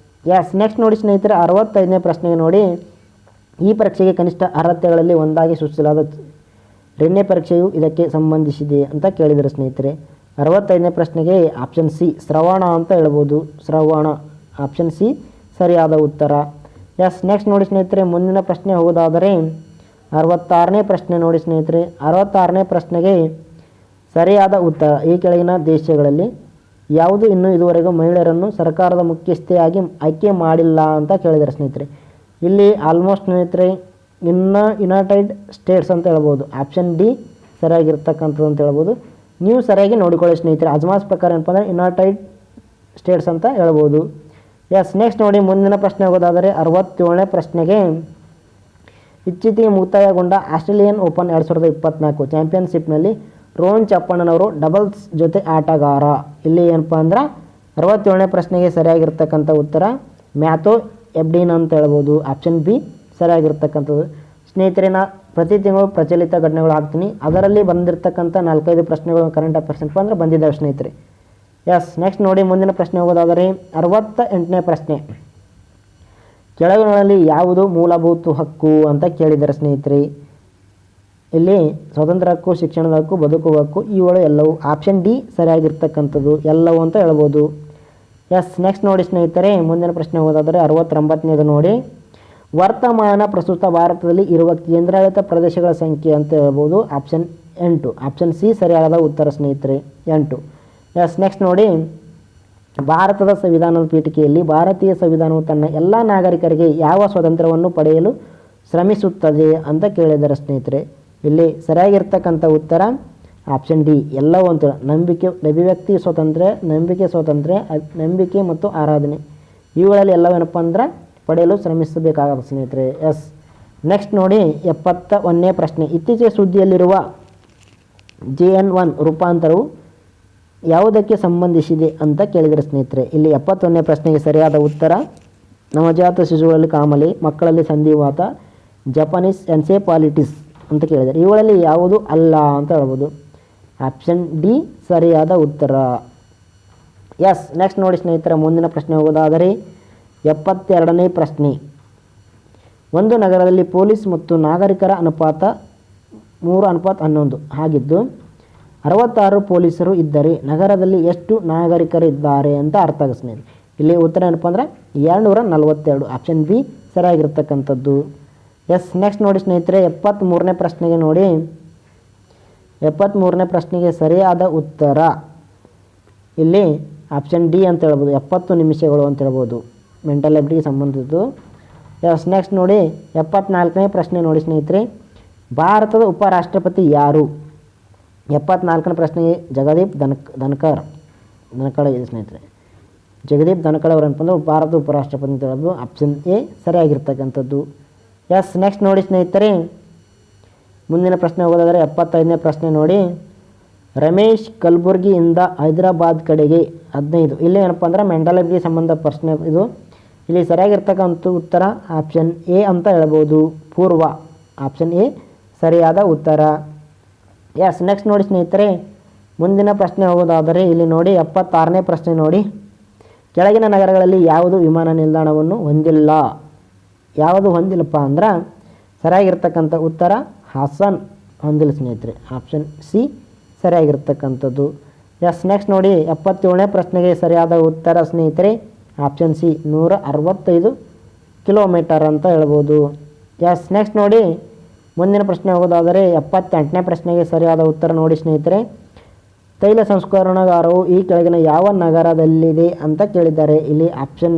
ಎಸ್, ನೆಕ್ಸ್ಟ್ ನೋಡಿ ಸ್ನೇಹಿತರೆ, 65ನೇ ಪ್ರಶ್ನೆಗೆ ನೋಡಿ, ಈ ಪರೀಕ್ಷೆಗೆ ಕನಿಷ್ಠ ಅರ್ಹತೆಗಳಲ್ಲಿ ಒಂದಾಗಿ ಸೂಚಿಸಲಾದ ಎರಡನೇ ಪರೀಕ್ಷೆಯು ಇದಕ್ಕೆ ಸಂಬಂಧಿಸಿದೆ ಅಂತ ಕೇಳಿದರೆ ಸ್ನೇಹಿತರೆ. 65ನೇ ಪ್ರಶ್ನೆಗೆ ಆಪ್ಷನ್ ಸಿ ಶ್ರವಣ ಅಂತ ಹೇಳ್ಬೋದು. ಶ್ರವಣ. ಆಪ್ಷನ್ ಸಿ ಸರಿಯಾದ ಉತ್ತರ. ಎಸ್, ನೆಕ್ಸ್ಟ್ ನೋಡಿ ಸ್ನೇಹಿತರೆ, ಮುಂದಿನ ಪ್ರಶ್ನೆ ಹೋಗೋದಾದರೆ 66ನೇ ಪ್ರಶ್ನೆ ನೋಡಿ ಸ್ನೇಹಿತರೆ. 66ನೇ ಪ್ರಶ್ನೆಗೆ ಸರಿಯಾದ ಉತ್ತರ ಈ ಕೆಳಗಿನ ದೇಶಗಳಲ್ಲಿ ಯಾವುದು ಇನ್ನೂ ಇದುವರೆಗೂ ಮಹಿಳೆಯರನ್ನು ಸರ್ಕಾರದ ಮುಖ್ಯಸ್ಥೆಯಾಗಿ ಆಯ್ಕೆ ಮಾಡಿಲ್ಲ ಅಂತ ಕೇಳಿದ್ದಾರೆ ಸ್ನೇಹಿತರೆ. ಇಲ್ಲಿ ಆಲ್ಮೋಸ್ಟ್ ಸ್ನೇಹಿತರೆ ಯುನೈಟೆಡ್ ಸ್ಟೇಟ್ಸ್ ಅಂತ ಹೇಳ್ಬೋದು. ಆಪ್ಷನ್ ಡಿ ಸರಿಯಾಗಿರ್ತಕ್ಕಂಥದ್ದು ಅಂತ ಹೇಳ್ಬೋದು. ನೀವು ಸರಿಯಾಗಿ ನೋಡಿಕೊಳ್ಳಿ ಸ್ನೇಹಿತರೆ. ಅಜ್ಮಾಸ್ ಪ್ರಕಾರ ಏನಪ್ಪ ಅಂದರೆ ಯುನೈಟೆಡ್ ಸ್ಟೇಟ್ಸ್ ಅಂತ ಹೇಳ್ಬೋದು. ಎಸ್, ನೆಕ್ಸ್ಟ್ ನೋಡಿ, ಮುಂದಿನ ಪ್ರಶ್ನೆ ಹೋಗೋದಾದರೆ 67ನೇ ಪ್ರಶ್ನೆಗೆ ಇತ್ತೀಚೆಗೆ ಮುಕ್ತಾಯಗೊಂಡ ಆಸ್ಟ್ರೇಲಿಯನ್ ಓಪನ್ 2024 ಚಾಂಪಿಯನ್ಶಿಪ್ನಲ್ಲಿ ರೋಹನ್ ಚಪ್ಪಣ್ಣನವರು ಡಬಲ್ಸ್ ಜೊತೆ ಆಟಗಾರ. ಇಲ್ಲಿ ಏನಪ್ಪ ಅಂದ್ರೆ 67ನೇ ಪ್ರಶ್ನೆಗೆ ಸರಿಯಾಗಿರ್ತಕ್ಕಂಥ ಉತ್ತರ ಮ್ಯಾಥೋ ಎಬ್ಡಿನ್ ಅಂತ ಹೇಳ್ಬೋದು. ಆಪ್ಷನ್ ಬಿ ಸರಿಯಾಗಿರ್ತಕ್ಕಂಥದ್ದು. ಸ್ನೇಹಿತರೆ, ಪ್ರತಿ ತಿಂಗಳು ಪ್ರಚಲಿತ ಘಟನೆಗಳು ಹಾಕ್ತೀನಿ, ಅದರಲ್ಲಿ ಬಂದಿರತಕ್ಕಂಥ 4-5 ಪ್ರಶ್ನೆಗಳು ಕರೆಂಟ್ ಅಫೇರ್ಸ್ ಏನಪ್ಪ ಅಂದ್ರೆ ಬಂದಿದ್ದಾವೆ ಸ್ನೇಹಿತರೆ. ಎಸ್, ನೆಕ್ಸ್ಟ್ ನೋಡಿ, ಮುಂದಿನ ಪ್ರಶ್ನೆ ಹೋಗೋದಾದರೆ 68ನೇ ಪ್ರಶ್ನೆ, ಕೆಳಗಿನಲ್ಲಿ ಯಾವುದು ಮೂಲಭೂತ ಹಕ್ಕು ಅಂತ ಕೇಳಿದ್ದಾರೆ ಸ್ನೇಹಿತರೆ. ಇಲ್ಲಿ ಸ್ವತಂತ್ರ ಹಕ್ಕು, ಶಿಕ್ಷಣದ ಹಕ್ಕು, ಬದುಕುವ ಹಕ್ಕು, ಇವುಗಳು ಎಲ್ಲವೂ. ಆಪ್ಷನ್ ಡಿ ಸರಿಯಾಗಿರ್ತಕ್ಕಂಥದ್ದು ಎಲ್ಲವೂ ಅಂತ ಹೇಳ್ಬೋದು. ಎಸ್, ನೆಕ್ಸ್ಟ್ ನೋಡಿ ಸ್ನೇಹಿತರೆ, ಮುಂದಿನ ಪ್ರಶ್ನೆ ಹೋಗೋದಾದರೆ 69ನೇದು ನೋಡಿ, ವರ್ತಮಾನ ಪ್ರಸ್ತುತ ಭಾರತದಲ್ಲಿ ಇರುವ ಕೇಂದ್ರಾಡಳಿತ ಪ್ರದೇಶಗಳ ಸಂಖ್ಯೆ ಅಂತ ಹೇಳ್ಬೋದು. ಆಪ್ಷನ್ 8. ಆಪ್ಷನ್ ಸಿ ಸರಿಯಾದ ಉತ್ತರ ಸ್ನೇಹಿತರೆ, 8. ಎಸ್, ನೆಕ್ಸ್ಟ್ ನೋಡಿ, ಭಾರತದ ಸಂವಿಧಾನದ ಪೀಠಿಕೆಯಲ್ಲಿ ಭಾರತೀಯ ಸಂವಿಧಾನವು ತನ್ನ ಎಲ್ಲ ನಾಗರಿಕರಿಗೆ ಯಾವ ಸ್ವಾತಂತ್ರ್ಯವನ್ನು ಪಡೆಯಲು ಶ್ರಮಿಸುತ್ತದೆ ಅಂತ ಕೇಳಿದ್ದಾರೆ ಸ್ನೇಹಿತರೆ. ಇಲ್ಲಿ ಸರಿಯಾಗಿರ್ತಕ್ಕಂಥ ಉತ್ತರ ಆಪ್ಷನ್ ಡಿ ಎಲ್ಲವೂ ಅಂತ. ನಂಬಿಕೆ, ಅಭಿವ್ಯಕ್ತಿ ಸ್ವಾತಂತ್ರ್ಯ, ನಂಬಿಕೆ ಮತ್ತು ಆರಾಧನೆ, ಇವುಗಳಲ್ಲಿ ಎಲ್ಲವೇನಪ್ಪ ಅಂದ್ರೆ ಪಡೆಯಲು ಶ್ರಮಿಸಬೇಕಾಗುತ್ತೆ ಸ್ನೇಹಿತರೆ. ಎಸ್, ನೆಕ್ಸ್ಟ್ ನೋಡಿ 71ನೇ ಪ್ರಶ್ನೆ, ಇತ್ತೀಚೆಗೆ ಸುದ್ದಿಯಲ್ಲಿರುವ JN1 ರೂಪಾಂತರವು ಯಾವುದಕ್ಕೆ ಸಂಬಂಧಿಸಿದೆ ಅಂತ ಕೇಳಿದರೆ ಸ್ನೇಹಿತರೆ. ಇಲ್ಲಿ 71ನೇ ಪ್ರಶ್ನೆಗೆ ಸರಿಯಾದ ಉತ್ತರ ನವಜಾತ ಶಿಶುಗಳಲ್ಲಿ ಕಾಮಲೆ, ಮಕ್ಕಳಲ್ಲಿ ಸಂಧಿವಾತ, ಜಪಾನೀಸ್ ಎನ್ಸೆಫಾಲಿಟಿಸ್ ಅಂತ ಕೇಳಿದ್ದಾರೆ. ಇವುಗಳಲ್ಲಿ ಯಾವುದು ಅಲ್ಲ ಅಂತ ಹೇಳ್ಬೋದು. ಆಪ್ಷನ್ ಡಿ ಸರಿಯಾದ ಉತ್ತರ. ಎಸ್, ನೆಕ್ಸ್ಟ್ ನೋಡಿ ಸ್ನೇಹಿತರೆ, ಮುಂದಿನ ಪ್ರಶ್ನೆ ಹೋಗೋದಾದರೆ 72ನೇ ಪ್ರಶ್ನೆ, ಒಂದು ನಗರದಲ್ಲಿ ಪೊಲೀಸ್ ಮತ್ತು ನಾಗರಿಕರ ಅನುಪಾತ 3:11 ಆಗಿದ್ದು 66 ಪೊಲೀಸರು ಇದ್ದರೆ ನಗರದಲ್ಲಿ ಎಷ್ಟು ನಾಗರಿಕರು ಇದ್ದಾರೆ ಅಂತ ಅರ್ಥ ಆಗುತ್ತೆ ಸ್ನೇಹಿತರೆ. ಇಲ್ಲಿ ಉತ್ತರ ಏನಪ್ಪ ಅಂದ್ರೆ 242. ಆಪ್ಷನ್ ಬಿ ಸರಿಯಾಗಿರ್ತಕ್ಕಂಥದ್ದು. ಎಸ್, ನೆಕ್ಸ್ಟ್ ನೋಡಿ ಸ್ನೇಹಿತರೆ, 73ನೇ ಪ್ರಶ್ನೆಗೆ ನೋಡಿ, 73ನೇ ಪ್ರಶ್ನೆಗೆ ಸರಿಯಾದ ಉತ್ತರ ಇಲ್ಲಿ ಆಪ್ಷನ್ ಡಿ ಅಂತ ಹೇಳ್ಬೋದು, 70 ನಿಮಿಷಗಳು ಅಂತ ಹೇಳ್ಬೋದು, ಮೆಂಟಲ್ ಎಬಿಲಿಟಿಗೆ ಸಂಬಂಧಿಸಿದ್ದು. ಎಸ್, ನೆಕ್ಸ್ಟ್ ನೋಡಿ 74ನೇ ಪ್ರಶ್ನೆ ನೋಡಿ ಸ್ನೇಹಿತರೆ, ಭಾರತದ ಉಪರಾಷ್ಟ್ರಪತಿ ಯಾರು? 74ನೇ ಪ್ರಶ್ನೆಗೆ ಜಗದೀಪ್ ಧನ್ಕರ್ ಇದೆ ಸ್ನೇಹಿತರೆ. ಜಗದೀಪ್ ಧನ್ಕರ್ ಅವರು ಏನಪ್ಪ ಅಂದ್ರೆ ಭಾರತದ ಉಪರಾಷ್ಟ್ರಪತಿ ಅಂತ ಹೇಳ್ಬೋದು. ಆಪ್ಷನ್ ಎ ಸರಿಯಾಗಿರ್ತಕ್ಕಂಥದ್ದು. ಎಸ್, ನೆಕ್ಸ್ಟ್ ನೋಡಿ ಸ್ನೇಹಿತರೆ, ಮುಂದಿನ ಪ್ರಶ್ನೆ ಹೋಗೋದಾದರೆ 75ನೇ ಪ್ರಶ್ನೆ ನೋಡಿ, ರಮೇಶ್ ಕಲಬುರ್ಗಿಯಿಂದ ಹೈದರಾಬಾದ್ ಕಡೆಗೆ 15. ಇಲ್ಲಿ ಏನಪ್ಪ ಅಂದ್ರೆ ಮೆಂಟಲ್ ಎಬಿಲಿಟಿಗೆ ಸಂಬಂಧ ಪ್ರಶ್ನೆ ಇದು. ಇಲ್ಲಿ ಸರಿಯಾಗಿರ್ತಕ್ಕಂಥ ಉತ್ತರ ಆಪ್ಷನ್ ಎ ಅಂತ ಹೇಳ್ಬೋದು, ಪೂರ್ವ. ಆಪ್ಷನ್ ಎ ಸರಿಯಾದ ಉತ್ತರ. ಎಸ್, ನೆಕ್ಸ್ಟ್ ನೋಡಿ ಸ್ನೇಹಿತರೆ, ಮುಂದಿನ ಪ್ರಶ್ನೆ ಹೋಗೋದಾದರೆ ಇಲ್ಲಿ ನೋಡಿ 76ನೇ ಪ್ರಶ್ನೆ ನೋಡಿ, ಕೆಳಗಿನ ನಗರಗಳಲ್ಲಿ ಯಾವುದು ವಿಮಾನ ನಿಲ್ದಾಣವನ್ನು ಹೊಂದಿಲ್ಲ? ಯಾವುದು ಹೊಂದಿಲ್ಲಪ್ಪ ಅಂದ್ರೆ ಸರಿಯಾಗಿರ್ತಕ್ಕಂಥ ಉತ್ತರ ಹಾಸನ್ ಹೊಂದಿಲ್ಲ ಸ್ನೇಹಿತರೆ. ಆಪ್ಷನ್ ಸಿ ಸರಿಯಾಗಿರ್ತಕ್ಕಂಥದ್ದು. ಎಸ್, ನೆಕ್ಸ್ಟ್ ನೋಡಿ 77ನೇ ಪ್ರಶ್ನೆಗೆ ಸರಿಯಾದ ಉತ್ತರ ಸ್ನೇಹಿತರೆ ಆಪ್ಷನ್ ಸಿ 165 ಕಿಲೋಮೀಟರ್ ಅಂತ ಹೇಳ್ಬೋದು. ಎಸ್, ನೆಕ್ಸ್ಟ್ ನೋಡಿ ಮುಂದಿನ ಪ್ರಶ್ನೆ ಹೋಗೋದಾದರೆ 78ನೇ ಪ್ರಶ್ನೆಗೆ ಸರಿಯಾದ ಉತ್ತರ ನೋಡಿ ಸ್ನೇಹಿತರೆ. ತೈಲ ಸಂಸ್ಕರಣಾಗಾರವು ಈ ಕೆಳಗಿನ ಯಾವ ನಗರದಲ್ಲಿದೆ ಅಂತ ಕೇಳಿದ್ದಾರೆ. ಇಲ್ಲಿ option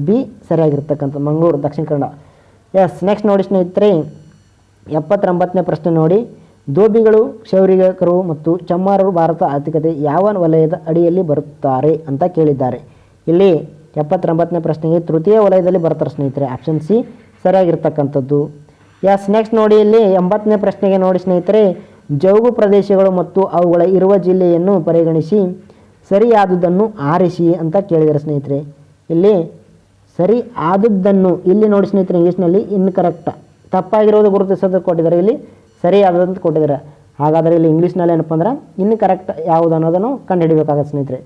B ಸರಿಯಾಗಿರ್ತಕ್ಕಂಥ Mangaluru, Dakshina Kannada. S, next ನೋಡಿ ಸ್ನೇಹಿತರೆ 79ನೇ ಪ್ರಶ್ನೆ ನೋಡಿ. ಧೋಬಿಗಳು, ಕ್ಷೌರಿಕರು ಮತ್ತು ಚಮ್ಮಾರರು ಭಾರತ ಆರ್ಥಿಕತೆ ಯಾವ ವಲಯದ ಅಡಿಯಲ್ಲಿ ಬರುತ್ತಾರೆ ಅಂತ ಕೇಳಿದ್ದಾರೆ. ಇಲ್ಲಿ 79ನೇ ಪ್ರಶ್ನೆಗೆ ತೃತೀಯ ವಲಯದಲ್ಲಿ ಬರ್ತಾರೆ ಸ್ನೇಹಿತರೆ. ಆಪ್ಷನ್ ಸಿ ಸರಿಯಾಗಿರ್ತಕ್ಕಂಥದ್ದು. ಎಸ್, ನೆಕ್ಸ್ಟ್ ನೋಡಿ ಇಲ್ಲಿ 80ನೇ ಪ್ರಶ್ನೆಗೆ ನೋಡಿ ಸ್ನೇಹಿತರೆ. ಜೌಗು ಪ್ರದೇಶಗಳು ಮತ್ತು ಅವುಗಳ ಇರುವ ಜಿಲ್ಲೆಯನ್ನು ಪರಿಗಣಿಸಿ ಸರಿಯಾದುದನ್ನು ಆರಿಸಿ ಅಂತ ಕೇಳಿದ್ದಾರೆ ಸ್ನೇಹಿತರೆ. ಇಲ್ಲಿ ಸರಿ ಆದದ್ದನ್ನು ಇಲ್ಲಿ ನೋಡಿ ಸ್ನೇಹಿತರೆ, ಇಂಗ್ಲೀಷ್ನಲ್ಲಿ ಇನ್ಕರೆಕ್ಟ್, ತಪ್ಪಾಗಿರೋದು ಗುರುತಿಸೋದು ಕೊಟ್ಟಿದ್ದಾರೆ. ಇಲ್ಲಿ ಸರಿಯಾದಂತ ಕೊಟ್ಟಿದ್ದಾರೆ. ಹಾಗಾದರೆ ಇಲ್ಲಿ ಇಂಗ್ಲೀಷ್ನಲ್ಲಿ ಏನಪ್ಪ ಅಂದ್ರೆ ಇನ್ಕರೆಕ್ಟ್ ಯಾವುದು ಅನ್ನೋದನ್ನು ಕಂಡುಹಿಡಬೇಕಾಗತ್ತೆ ಸ್ನೇಹಿತರೆ.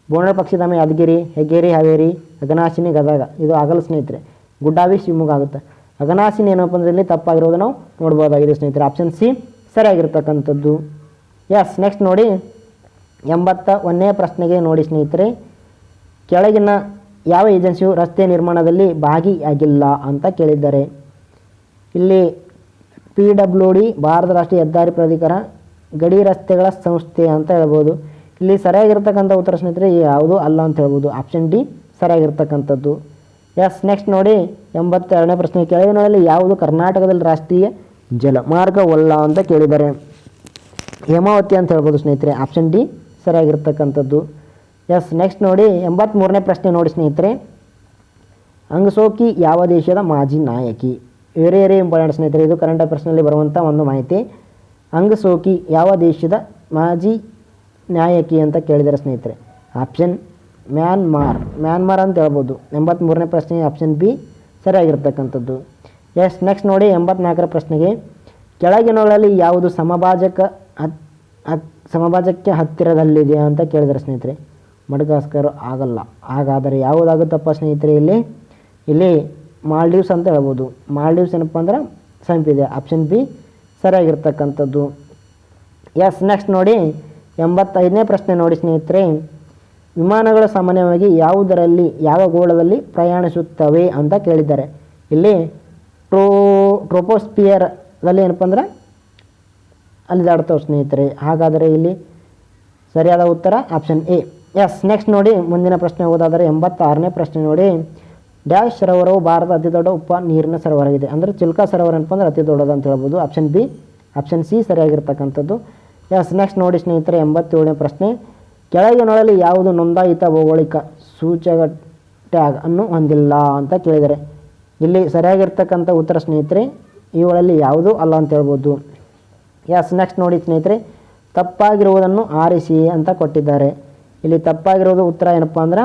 ಬೋರ್ನಳ ಪಕ್ಷಿಧಾಮ ಯಾದಗಿರಿ, ಹೆಗ್ಗೇರಿ ಹಾವೇರಿ, ಅಘನಾಶಿನಿ ಗದಗ, ಇದು ಆಗಲ್ಲ ಸ್ನೇಹಿತರೆ. ಗುಡ್ಡಾವಿ ಶಿವಮೊಗ್ಗ ಆಗುತ್ತೆ. ಅಘನಾಶಿನಿ ಏನಪ್ಪ ಅಂದರೆ ಇಲ್ಲಿ ತಪ್ಪಾಗಿರೋದು ನಾವು ನೋಡ್ಬೋದಾಗಿದೆ ಸ್ನೇಹಿತರೆ. ಆಪ್ಷನ್ ಸಿ ಸರಿಯಾಗಿರ್ತಕ್ಕಂಥದ್ದು. ಎಸ್, ನೆಕ್ಸ್ಟ್ ನೋಡಿ 81ನೇ ಪ್ರಶ್ನೆಗೆ ನೋಡಿ ಸ್ನೇಹಿತರೆ. ಕೆಳಗಿನ ಯಾವ ಏಜೆನ್ಸಿಯು ರಸ್ತೆ ನಿರ್ಮಾಣದಲ್ಲಿ ಭಾಗಿಯಾಗಿಲ್ಲ ಅಂತ ಕೇಳಿದ್ದಾರೆ. ಇಲ್ಲಿ PWD ಭಾರತ ರಾಷ್ಟ್ರೀಯ ಹೆದ್ದಾರಿ ಪ್ರಾಧಿಕಾರ, ಗಡಿ ರಸ್ತೆಗಳ ಸಂಸ್ಥೆ ಅಂತ ಹೇಳ್ಬೋದು. ಇಲ್ಲಿ ಸರಿಯಾಗಿರ್ತಕ್ಕಂಥ ಉತ್ತರ ಸ್ನೇಹಿತರೆ ಯಾವುದೂ ಅಲ್ಲ ಅಂತ ಹೇಳ್ಬೋದು. ಆಪ್ಷನ್ ಡಿ ಸರಿಯಾಗಿರ್ತಕ್ಕಂಥದ್ದು. ಎಸ್, ನೆಕ್ಸ್ಟ್ ನೋಡಿ 82ನೇ ಪ್ರಶ್ನೆ. ಕೆಳಗಿನಲ್ಲಿ ಯಾವುದು ಕರ್ನಾಟಕದಲ್ಲಿ ರಾಷ್ಟ್ರೀಯ ಜಲಮಾರ್ಗವಲ್ಲ ಅಂತ ಕೇಳಿದ್ದಾರೆ. ಹೇಮಾವತಿ ಅಂತ ಹೇಳ್ಬೋದು ಸ್ನೇಹಿತರೆ. ಆಪ್ಷನ್ ಡಿ ಸರಿಯಾಗಿರ್ತಕ್ಕಂಥದ್ದು. ಎಸ್, ನೆಕ್ಸ್ಟ್ ನೋಡಿ 83ನೇ ಪ್ರಶ್ನೆ ನೋಡಿ ಸ್ನೇಹಿತರೆ. ಅಂಗಸೋಕಿ ಯಾವ ದೇಶದ ಮಾಜಿ ನಾಯಕಿ? ವೆರಿ ಇಂಪಾರ್ಟೆಂಟ್ ಸ್ನೇಹಿತರೆ. ಇದು ಕರೆಂಟ್ ಅಫೇರ್ಸ್ನಲ್ಲಿ ಬರುವಂಥ ಒಂದು ಮಾಹಿತಿ. ಅಂಗಸೋಕಿ ಯಾವ ದೇಶದ ಮಾಜಿ ನಾಯಕಿ ಅಂತ ಕೇಳಿದ್ದಾರೆ ಸ್ನೇಹಿತರೆ. ಆಪ್ಷನ್ ಮ್ಯಾನ್ಮಾರ್ ಅಂತ ಹೇಳ್ಬೋದು. 83ನೇ ಪ್ರಶ್ನೆ ಆಪ್ಷನ್ ಬಿ ಸರಿಯಾಗಿರ್ತಕ್ಕಂಥದ್ದು. ಎಸ್, ನೆಕ್ಸ್ಟ್ ನೋಡಿ 84ರ ಪ್ರಶ್ನೆಗೆ. ಕೆಳಗಿನಗಳಲ್ಲಿ ಯಾವುದು ಸಮಭಾಜಕ್ಕೆ ಹತ್ತಿರದಲ್ಲಿದೆ ಅಂತ ಕೇಳಿದ್ದಾರೆ ಸ್ನೇಹಿತರೆ. ಮಡಗಾಸ್ಕರ್ ಆಗಲ್ಲ. ಹಾಗಾದರೆ ಯಾವುದಾಗುತ್ತಪ್ಪ ಸ್ನೇಹಿತರೆ? ಇಲ್ಲಿ ಮಾಲ್ಡೀವ್ಸ್ ಅಂತ ಹೇಳ್ಬೋದು. ಮಾಲ್ಡೀವ್ಸ್ ಏನಪ್ಪ ಅಂದ್ರೆ ಸಮೀಪಿದೆ. ಆಪ್ಷನ್ ಬಿ ಸರಿಯಾಗಿರ್ತಕ್ಕಂಥದ್ದು. ಎಸ್, ನೆಕ್ಸ್ಟ್ ನೋಡಿ 85ನೇ ಪ್ರಶ್ನೆ ನೋಡಿ ಸ್ನೇಹಿತರೆ. ವಿಮಾನಗಳು ಸಾಮಾನ್ಯವಾಗಿ ಯಾವುದರಲ್ಲಿ ಯಾವ ಗೋಳದಲ್ಲಿ ಪ್ರಯಾಣಿಸುತ್ತವೆ ಅಂತ ಕೇಳಿದ್ದಾರೆ. ಇಲ್ಲಿ ಟ್ರೋಪೋಸ್ಪಿಯರ್ದಲ್ಲಿ ಏನಪ್ಪ ಅಂದ್ರೆ ಅಲ್ಲಿದಾಡ್ತವೆ ಸ್ನೇಹಿತರೆ. ಹಾಗಾದರೆ ಇಲ್ಲಿ ಸರಿಯಾದ ಉತ್ತರ ಆಪ್ಷನ್ ಎ. ಎಸ್, ನೆಕ್ಸ್ಟ್ ನೋಡಿ ಮುಂದಿನ ಪ್ರಶ್ನೆ ಹೋದಾದರೆ 86ನೇ ಪ್ರಶ್ನೆ ನೋಡಿ. ಡ್ಯಾಶ್ ಸರೋವರವು ಭಾರತದ ಅತಿ ದೊಡ್ಡ ಉಪ ನೀರಿನ ಸರೋವರವಾಗಿದೆ. ಅಂದರೆ ಚಿಲ್ಕಾ ಸರೋವರ ಏನಪ್ಪ ಅಂದ್ರೆ ಅತಿ ದೊಡ್ಡದು ಅಂತ ಹೇಳ್ಬೋದು. Option B. ಆಪ್ಷನ್ ಸಿ ಸರಿಯಾಗಿರ್ತಕ್ಕಂಥದ್ದು. ಎಸ್, ನೆಕ್ಸ್ಟ್ ನೋಡಿ ಸ್ನೇಹಿತರೆ 87ನೇ ಪ್ರಶ್ನೆ. ಕೆಳಗಿನೊಳಲ್ಲಿ ಯಾವುದು ನೋಂದಾಯಿತ ಭೌಗೋಳಿಕ ಸೂಚಕ ಟ್ಯಾಗ್ ಅನ್ನು ಹೊಂದಿಲ್ಲ ಅಂತ ಕೇಳಿದರೆ. ಇಲ್ಲಿ ಸರಿಯಾಗಿರ್ತಕ್ಕಂಥ ಉತ್ತರ ಸ್ನೇಹಿತರೆ ಇವುಗಳಲ್ಲಿ ಯಾವುದೂ ಅಲ್ಲ ಅಂತ ಹೇಳ್ಬೋದು. ಎಸ್, ನೆಕ್ಸ್ಟ್ ನೋಡಿ ಸ್ನೇಹಿತರೆ ತಪ್ಪಾಗಿರುವುದನ್ನು ಆರಿಸಿ ಅಂತ ಕೊಟ್ಟಿದ್ದಾರೆ. ಇಲ್ಲಿ ತಪ್ಪಾಗಿರೋದು ಉತ್ತರ ಏನಪ್ಪ ಅಂದ್ರೆ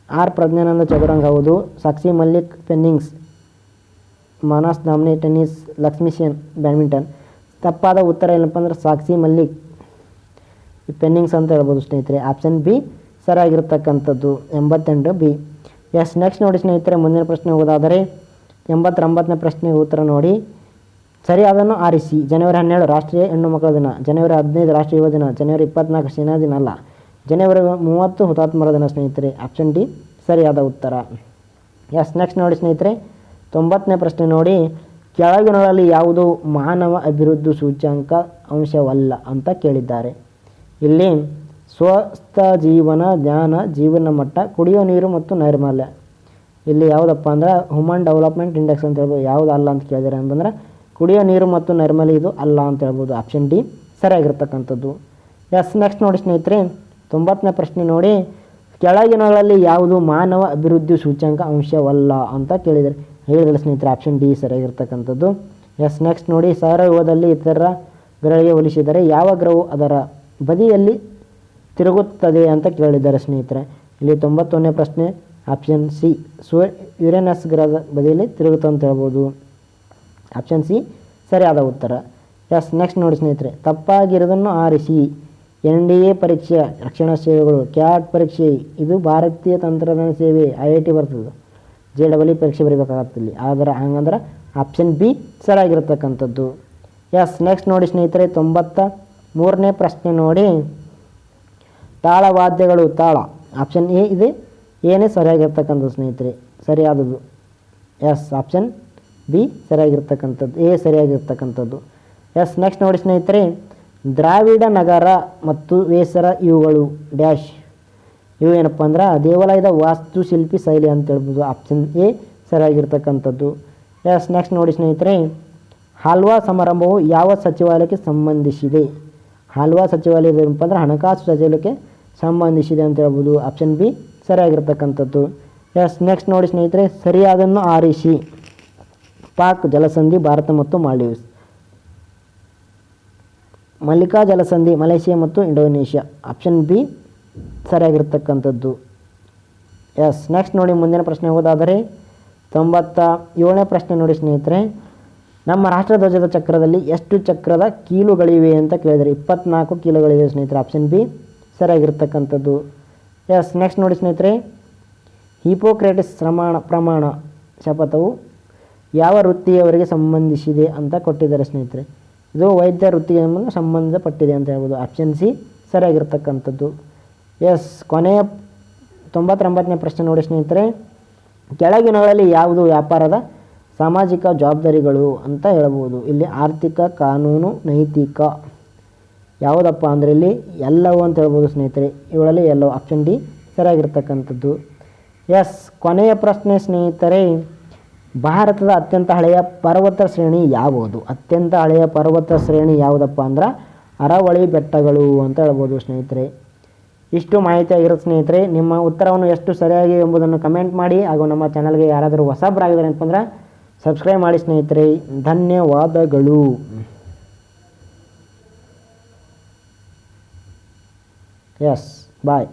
ಆರ್ ಪ್ರಜ್ಞಾನಂದ ಚದುರಂಗ ಹೌದು. ಸಾಕ್ಷಿ ಮಲ್ಲಿಕ್ ಫೆನ್ನಿಂಗ್ಸ್, ಮಾನಸ್ ದಾಮ್ನೆ ಟೆನ್ನಿಸ್, ಲಕ್ಷ್ಮೀ ಸೇನ್ ಬ್ಯಾಡ್ಮಿಂಟನ್. ತಪ್ಪಾದ ಉತ್ತರ ಏನಪ್ಪ ಅಂದ್ರೆ ಸಾಕ್ಷಿ ಮಲ್ಲಿಕ್ ಪೆನ್ನಿಂಗ್ಸ್ ಅಂತ ಹೇಳ್ಬೋದು ಸ್ನೇಹಿತರೆ. ಆಪ್ಷನ್ ಬಿ ಸರಿಯಾಗಿರ್ತಕ್ಕಂಥದ್ದು. 88 ಬಿ. ಎಸ್, ನೆಕ್ಸ್ಟ್ ನೋಡಿ ಸ್ನೇಹಿತರೆ ಮುಂದಿನ ಪ್ರಶ್ನೆ ಹೋಗೋದಾದರೆ 89ನೇ ಪ್ರಶ್ನೆಗೆ ಉತ್ತರ ನೋಡಿ. ಸರಿಯಾದನ್ನು ಆರಿಸಿ. ಜನವರಿ 12 ರಾಷ್ಟ್ರೀಯ ಹೆಣ್ಣು ಮಕ್ಕಳ ದಿನ, ಜನವರಿ 15 ರಾಷ್ಟ್ರೀಯ ಯುವ ದಿನ, ಜನವರಿ 24 ಸೇನಾ ದಿನ ಅಲ್ಲ, ಜನವರಿ 30 ಹುತಾತ್ಮರ ದಿನ ಸ್ನೇಹಿತರೆ. ಆಪ್ಷನ್ ಡಿ ಸರಿಯಾದ ಉತ್ತರ. ಎಸ್, ನೆಕ್ಸ್ಟ್ ನೋಡಿ ಸ್ನೇಹಿತರೆ 90ನೇ ಪ್ರಶ್ನೆ ನೋಡಿ. ಕೆಳಗಿನಗಳಲ್ಲಿ ಯಾವುದು ಮಾನವ ಅಭಿವೃದ್ಧಿ ಸೂಚ್ಯಂಕ ಅಂಶವಲ್ಲ ಅಂತ ಕೇಳಿದ್ದಾರೆ. ಇಲ್ಲಿ ಸ್ವಸ್ಥ ಜೀವನ, ಜ್ಞಾನ, ಜೀವನ ಮಟ್ಟ, ಕುಡಿಯೋ ನೀರು ಮತ್ತು ನೈರ್ಮಲ್ಯ. ಇಲ್ಲಿ ಯಾವುದಪ್ಪ ಅಂದ್ರೆ ಹ್ಯೂಮನ್ ಡೆವಲಪ್ಮೆಂಟ್ ಇಂಡೆಕ್ಸ್ ಅಂತ ಹೇಳ್ಬೋದು. ಯಾವುದು ಅಲ್ಲ ಅಂತ ಕೇಳಿದ್ದಾರೆ ಅಂತಂದ್ರೆ ಕುಡಿಯೋ ನೀರು ಮತ್ತು ನೈರ್ಮಲ್ಯ ಇದು ಅಲ್ಲ ಅಂತ ಹೇಳ್ಬೋದು. ಆಪ್ಷನ್ ಡಿ ಸರಿಯಾಗಿರ್ತಕ್ಕಂಥದ್ದು. ಎಸ್, ನೆಕ್ಸ್ಟ್ ನೋಡಿ ಸ್ನೇಹಿತರೆ 90ನೇ ಪ್ರಶ್ನೆ ನೋಡಿ. ಕೆಳಗಿನಗಳಲ್ಲಿ ಯಾವುದು ಮಾನವ ಅಭಿವೃದ್ಧಿ ಸೂಚ್ಯಂಕ ಅಂಶವಲ್ಲ ಅಂತ ಕೇಳಿದ್ದಾರೆ. ಹೇಳಿದರೆ ಸ್ನೇಹಿತರೆ ಆಪ್ಷನ್ ಡಿ ಸರಿಯಾಗಿರ್ತಕ್ಕಂಥದ್ದು. ಎಸ್, ನೆಕ್ಸ್ಟ್ ನೋಡಿ ಸೌರವ್ಯೂಹದಲ್ಲಿ ಇತರ ಗ್ರಹಗಳಿಗೆ ಹೋಲಿಸಿದರೆ ಯಾವ ಗ್ರಹವು ಅದರ ಬದಿಯಲ್ಲಿ ತಿರುಗುತ್ತದೆ ಅಂತ ಕೇಳಿದ್ದಾರೆ ಸ್ನೇಹಿತರೆ. ಇಲ್ಲಿ 91ನೇ ಪ್ರಶ್ನೆ ಆಪ್ಷನ್ ಸಿ ಯುರೇನಸ್ ಗ್ರಹದ ಬದಿಯಲ್ಲಿ ತಿರುಗುತ್ತೆ ಅಂತ ಹೇಳ್ಬೋದು. ಆಪ್ಷನ್ ಸಿ ಸರಿಯಾದ ಉತ್ತರ. ಎಸ್, ನೆಕ್ಸ್ಟ್ ನೋಡಿ ಸ್ನೇಹಿತರೆ ತಪ್ಪಾಗಿರೋದನ್ನು ಆರಿಸಿ. NDA ಪರೀಕ್ಷೆ, ರಕ್ಷಣಾ ಸೇವೆಗಳು, ಕ್ಯಾಟ್ ಪರೀಕ್ಷೆ, ಇದು ಭಾರತೀಯ ತಂತ್ರಜ್ಞಾನ ಸೇವೆ, IIT ಬರ್ತದೆ. JEE ಪರೀಕ್ಷೆ ಬರೀಬೇಕಾಗತ್ತೆ ಇಲ್ಲಿ. ಆದರೆ ಹಂಗಂದ್ರೆ ಆಪ್ಷನ್ ಬಿ ಸರಿಯಾಗಿರ್ತಕ್ಕಂಥದ್ದು. ಎಸ್, ನೆಕ್ಸ್ಟ್ ನೋಡಿ ಸ್ನೇಹಿತರೆ 93ನೇ ಪ್ರಶ್ನೆ ನೋಡಿ. ತಾಳವಾದ್ಯಗಳು, ತಾಳ ಆಪ್ಷನ್ ಎ ಇದೆ. ಏನೇ ಸರಿಯಾಗಿರ್ತಕ್ಕಂಥದ್ದು ಸ್ನೇಹಿತರೆ ಸರಿಯಾದದು. ಎಸ್, ಆಪ್ಷನ್ ಬಿ ಸರಿಯಾಗಿರ್ತಕ್ಕಂಥದ್ದು, ಎ ಸರಿಯಾಗಿರ್ತಕ್ಕಂಥದ್ದು. ಎಸ್, ನೆಕ್ಸ್ಟ್ ನೋಡಿ ಸ್ನೇಹಿತರೆ, ದ್ರಾವಿಡ ನಗರ ಮತ್ತು ವೇಸರ ಇವುಗಳು ಡ್ಯಾಶ್. ಇವು ಏನಪ್ಪ ಅಂದ್ರೆ ದೇವಾಲಯದ ವಾಸ್ತುಶಿಲ್ಪಿ ಶೈಲಿ ಅಂತ ಹೇಳ್ಬೋದು. ಆಪ್ಷನ್ ಎ ಸರಿಯಾಗಿರ್ತಕ್ಕಂಥದ್ದು. ಎಸ್, ನೆಕ್ಸ್ಟ್ ನೋಡಿ ಸ್ನೇಹಿತರೆ, ಹಾಲ್ವಾ ಸಮಾರಂಭವು ಯಾವ ಸಚಿವಾಲಯಕ್ಕೆ ಸಂಬಂಧಿಸಿದೆ? ಹಾಲ್ವಾ ಸಚಿವಾಲಯ ಏನಪ್ಪ ಅಂದ್ರೆ ಹಣಕಾಸು ಸಚಿವಾಲಯಕ್ಕೆ ಸಂಬಂಧಿಸಿದೆ ಅಂತ ಹೇಳ್ಬೋದು. ಆಪ್ಷನ್ ಬಿ ಸರಿಯಾಗಿರ್ತಕ್ಕಂಥದ್ದು. ಎಸ್, ನೆಕ್ಸ್ಟ್ ನೋಡಿ ಸ್ನೇಹಿತರೆ, ಸರಿಯಾದನ್ನು ಆರಿಸಿ. ಪಾಕ್ ಜಲಸಂಧಿ ಭಾರತ ಮತ್ತು ಮಾಲ್ಡೀವ್ಸ್. ಮಲ್ಲಿಕಾ ಜಲಸಂಧಿ ಮಲೇಷಿಯಾ ಮತ್ತು ಇಂಡೋನೇಷ್ಯಾ. ಆಪ್ಷನ್ ಬಿ ಸರಿಯಾಗಿರ್ತಕ್ಕಂಥದ್ದು. ಎಸ್, ನೆಕ್ಸ್ಟ್ ನೋಡಿ ಮುಂದಿನ ಪ್ರಶ್ನೆ ಹೋದಾದರೆ 97ನೇ ಪ್ರಶ್ನೆ ನೋಡಿ ಸ್ನೇಹಿತರೆ, ನಮ್ಮ ರಾಷ್ಟ್ರಧ್ವಜದ ಚಕ್ರದಲ್ಲಿ ಎಷ್ಟು ಚಕ್ರದ ಕೀಲುಗಳಿವೆ ಅಂತ ಕೇಳಿದರೆ 24 ಕೀಲುಗಳಿವೆ ಸ್ನೇಹಿತರೆ. ಆಪ್ಷನ್ ಬಿ ಸರಿಯಾಗಿರ್ತಕ್ಕಂಥದ್ದು. ಎಸ್, ನೆಕ್ಸ್ಟ್ ನೋಡಿ ಸ್ನೇಹಿತರೆ, ಹಿಪೋಕ್ರೇಟಿಸ್ ಪ್ರಮಾಣ ಶಪಥವು ಯಾವ ವೃತ್ತಿಯವರಿಗೆ ಸಂಬಂಧಿಸಿದೆ ಅಂತ ಕೊಟ್ಟಿದ್ದಾರೆ ಸ್ನೇಹಿತರೆ. ಇದು ವೈದ್ಯ ವೃತ್ತಿಗೆ ಸಂಬಂಧಪಟ್ಟಿದೆ ಅಂತ ಹೇಳ್ಬೋದು. ಆಪ್ಷನ್ ಸಿ ಸರಿಯಾಗಿರ್ತಕ್ಕಂಥದ್ದು. ಎಸ್, ಕೊನೆಯ 99ನೇ ಪ್ರಶ್ನೆ ನೋಡಿ ಸ್ನೇಹಿತರೆ, ಕೆಳಗಿನಗಳಲ್ಲಿ ಯಾವುದು ವ್ಯಾಪಾರದ ಸಾಮಾಜಿಕ ಜವಾಬ್ದಾರಿಗಳು ಅಂತ ಹೇಳ್ಬೋದು. ಇಲ್ಲಿ ಆರ್ಥಿಕ, ಕಾನೂನು, ನೈತಿಕ ಯಾವುದಪ್ಪ ಅಂದರೆ ಇಲ್ಲಿ ಎಲ್ಲವೂ ಅಂತ ಹೇಳ್ಬೋದು ಸ್ನೇಹಿತರೆ. ಇವುಗಳಲ್ಲಿ ಎಲ್ಲವೂ. ಆಪ್ಷನ್ ಡಿ ಸರಿಯಾಗಿರ್ತಕ್ಕಂಥದ್ದು. ಎಸ್, ಕೊನೆಯ ಪ್ರಶ್ನೆ ಸ್ನೇಹಿತರೆ, ಭಾರತದ ಅತ್ಯಂತ ಹಳೆಯ ಪರ್ವತ ಶ್ರೇಣಿ ಯಾವುದು? ಅತ್ಯಂತ ಹಳೆಯ ಪರ್ವತ ಶ್ರೇಣಿ ಯಾವುದಪ್ಪ ಅಂದ್ರೆ ಅರಾವಳಿ ಬೆಟ್ಟಗಳು ಅಂತ ಹೇಳ್ಬೋದು ಸ್ನೇಹಿತರೆ. ಇಷ್ಟು ಮಾಹಿತಿ ಆಗಿರುತ್ತೆ ಸ್ನೇಹಿತರೆ. ನಿಮ್ಮ ಉತ್ತರವನ್ನು ಎಷ್ಟು ಸರಿಯಾಗಿ ಎಂಬುದನ್ನು ಕಮೆಂಟ್ ಮಾಡಿ. ಹಾಗೂ ನಮ್ಮ ಚಾನಲ್ಗೆ ಯಾರಾದರೂ ಹೊಸಬರಾಗಿದ್ದಾರೆ ಅಂತಂದ್ರೆ ಸಬ್ಸ್ಕ್ರೈಬ್ ಮಾಡಿ ಸ್ನೇಹಿತರೆ. ಧನ್ಯವಾದಗಳು. ಎಸ್, ಬಾಯ್.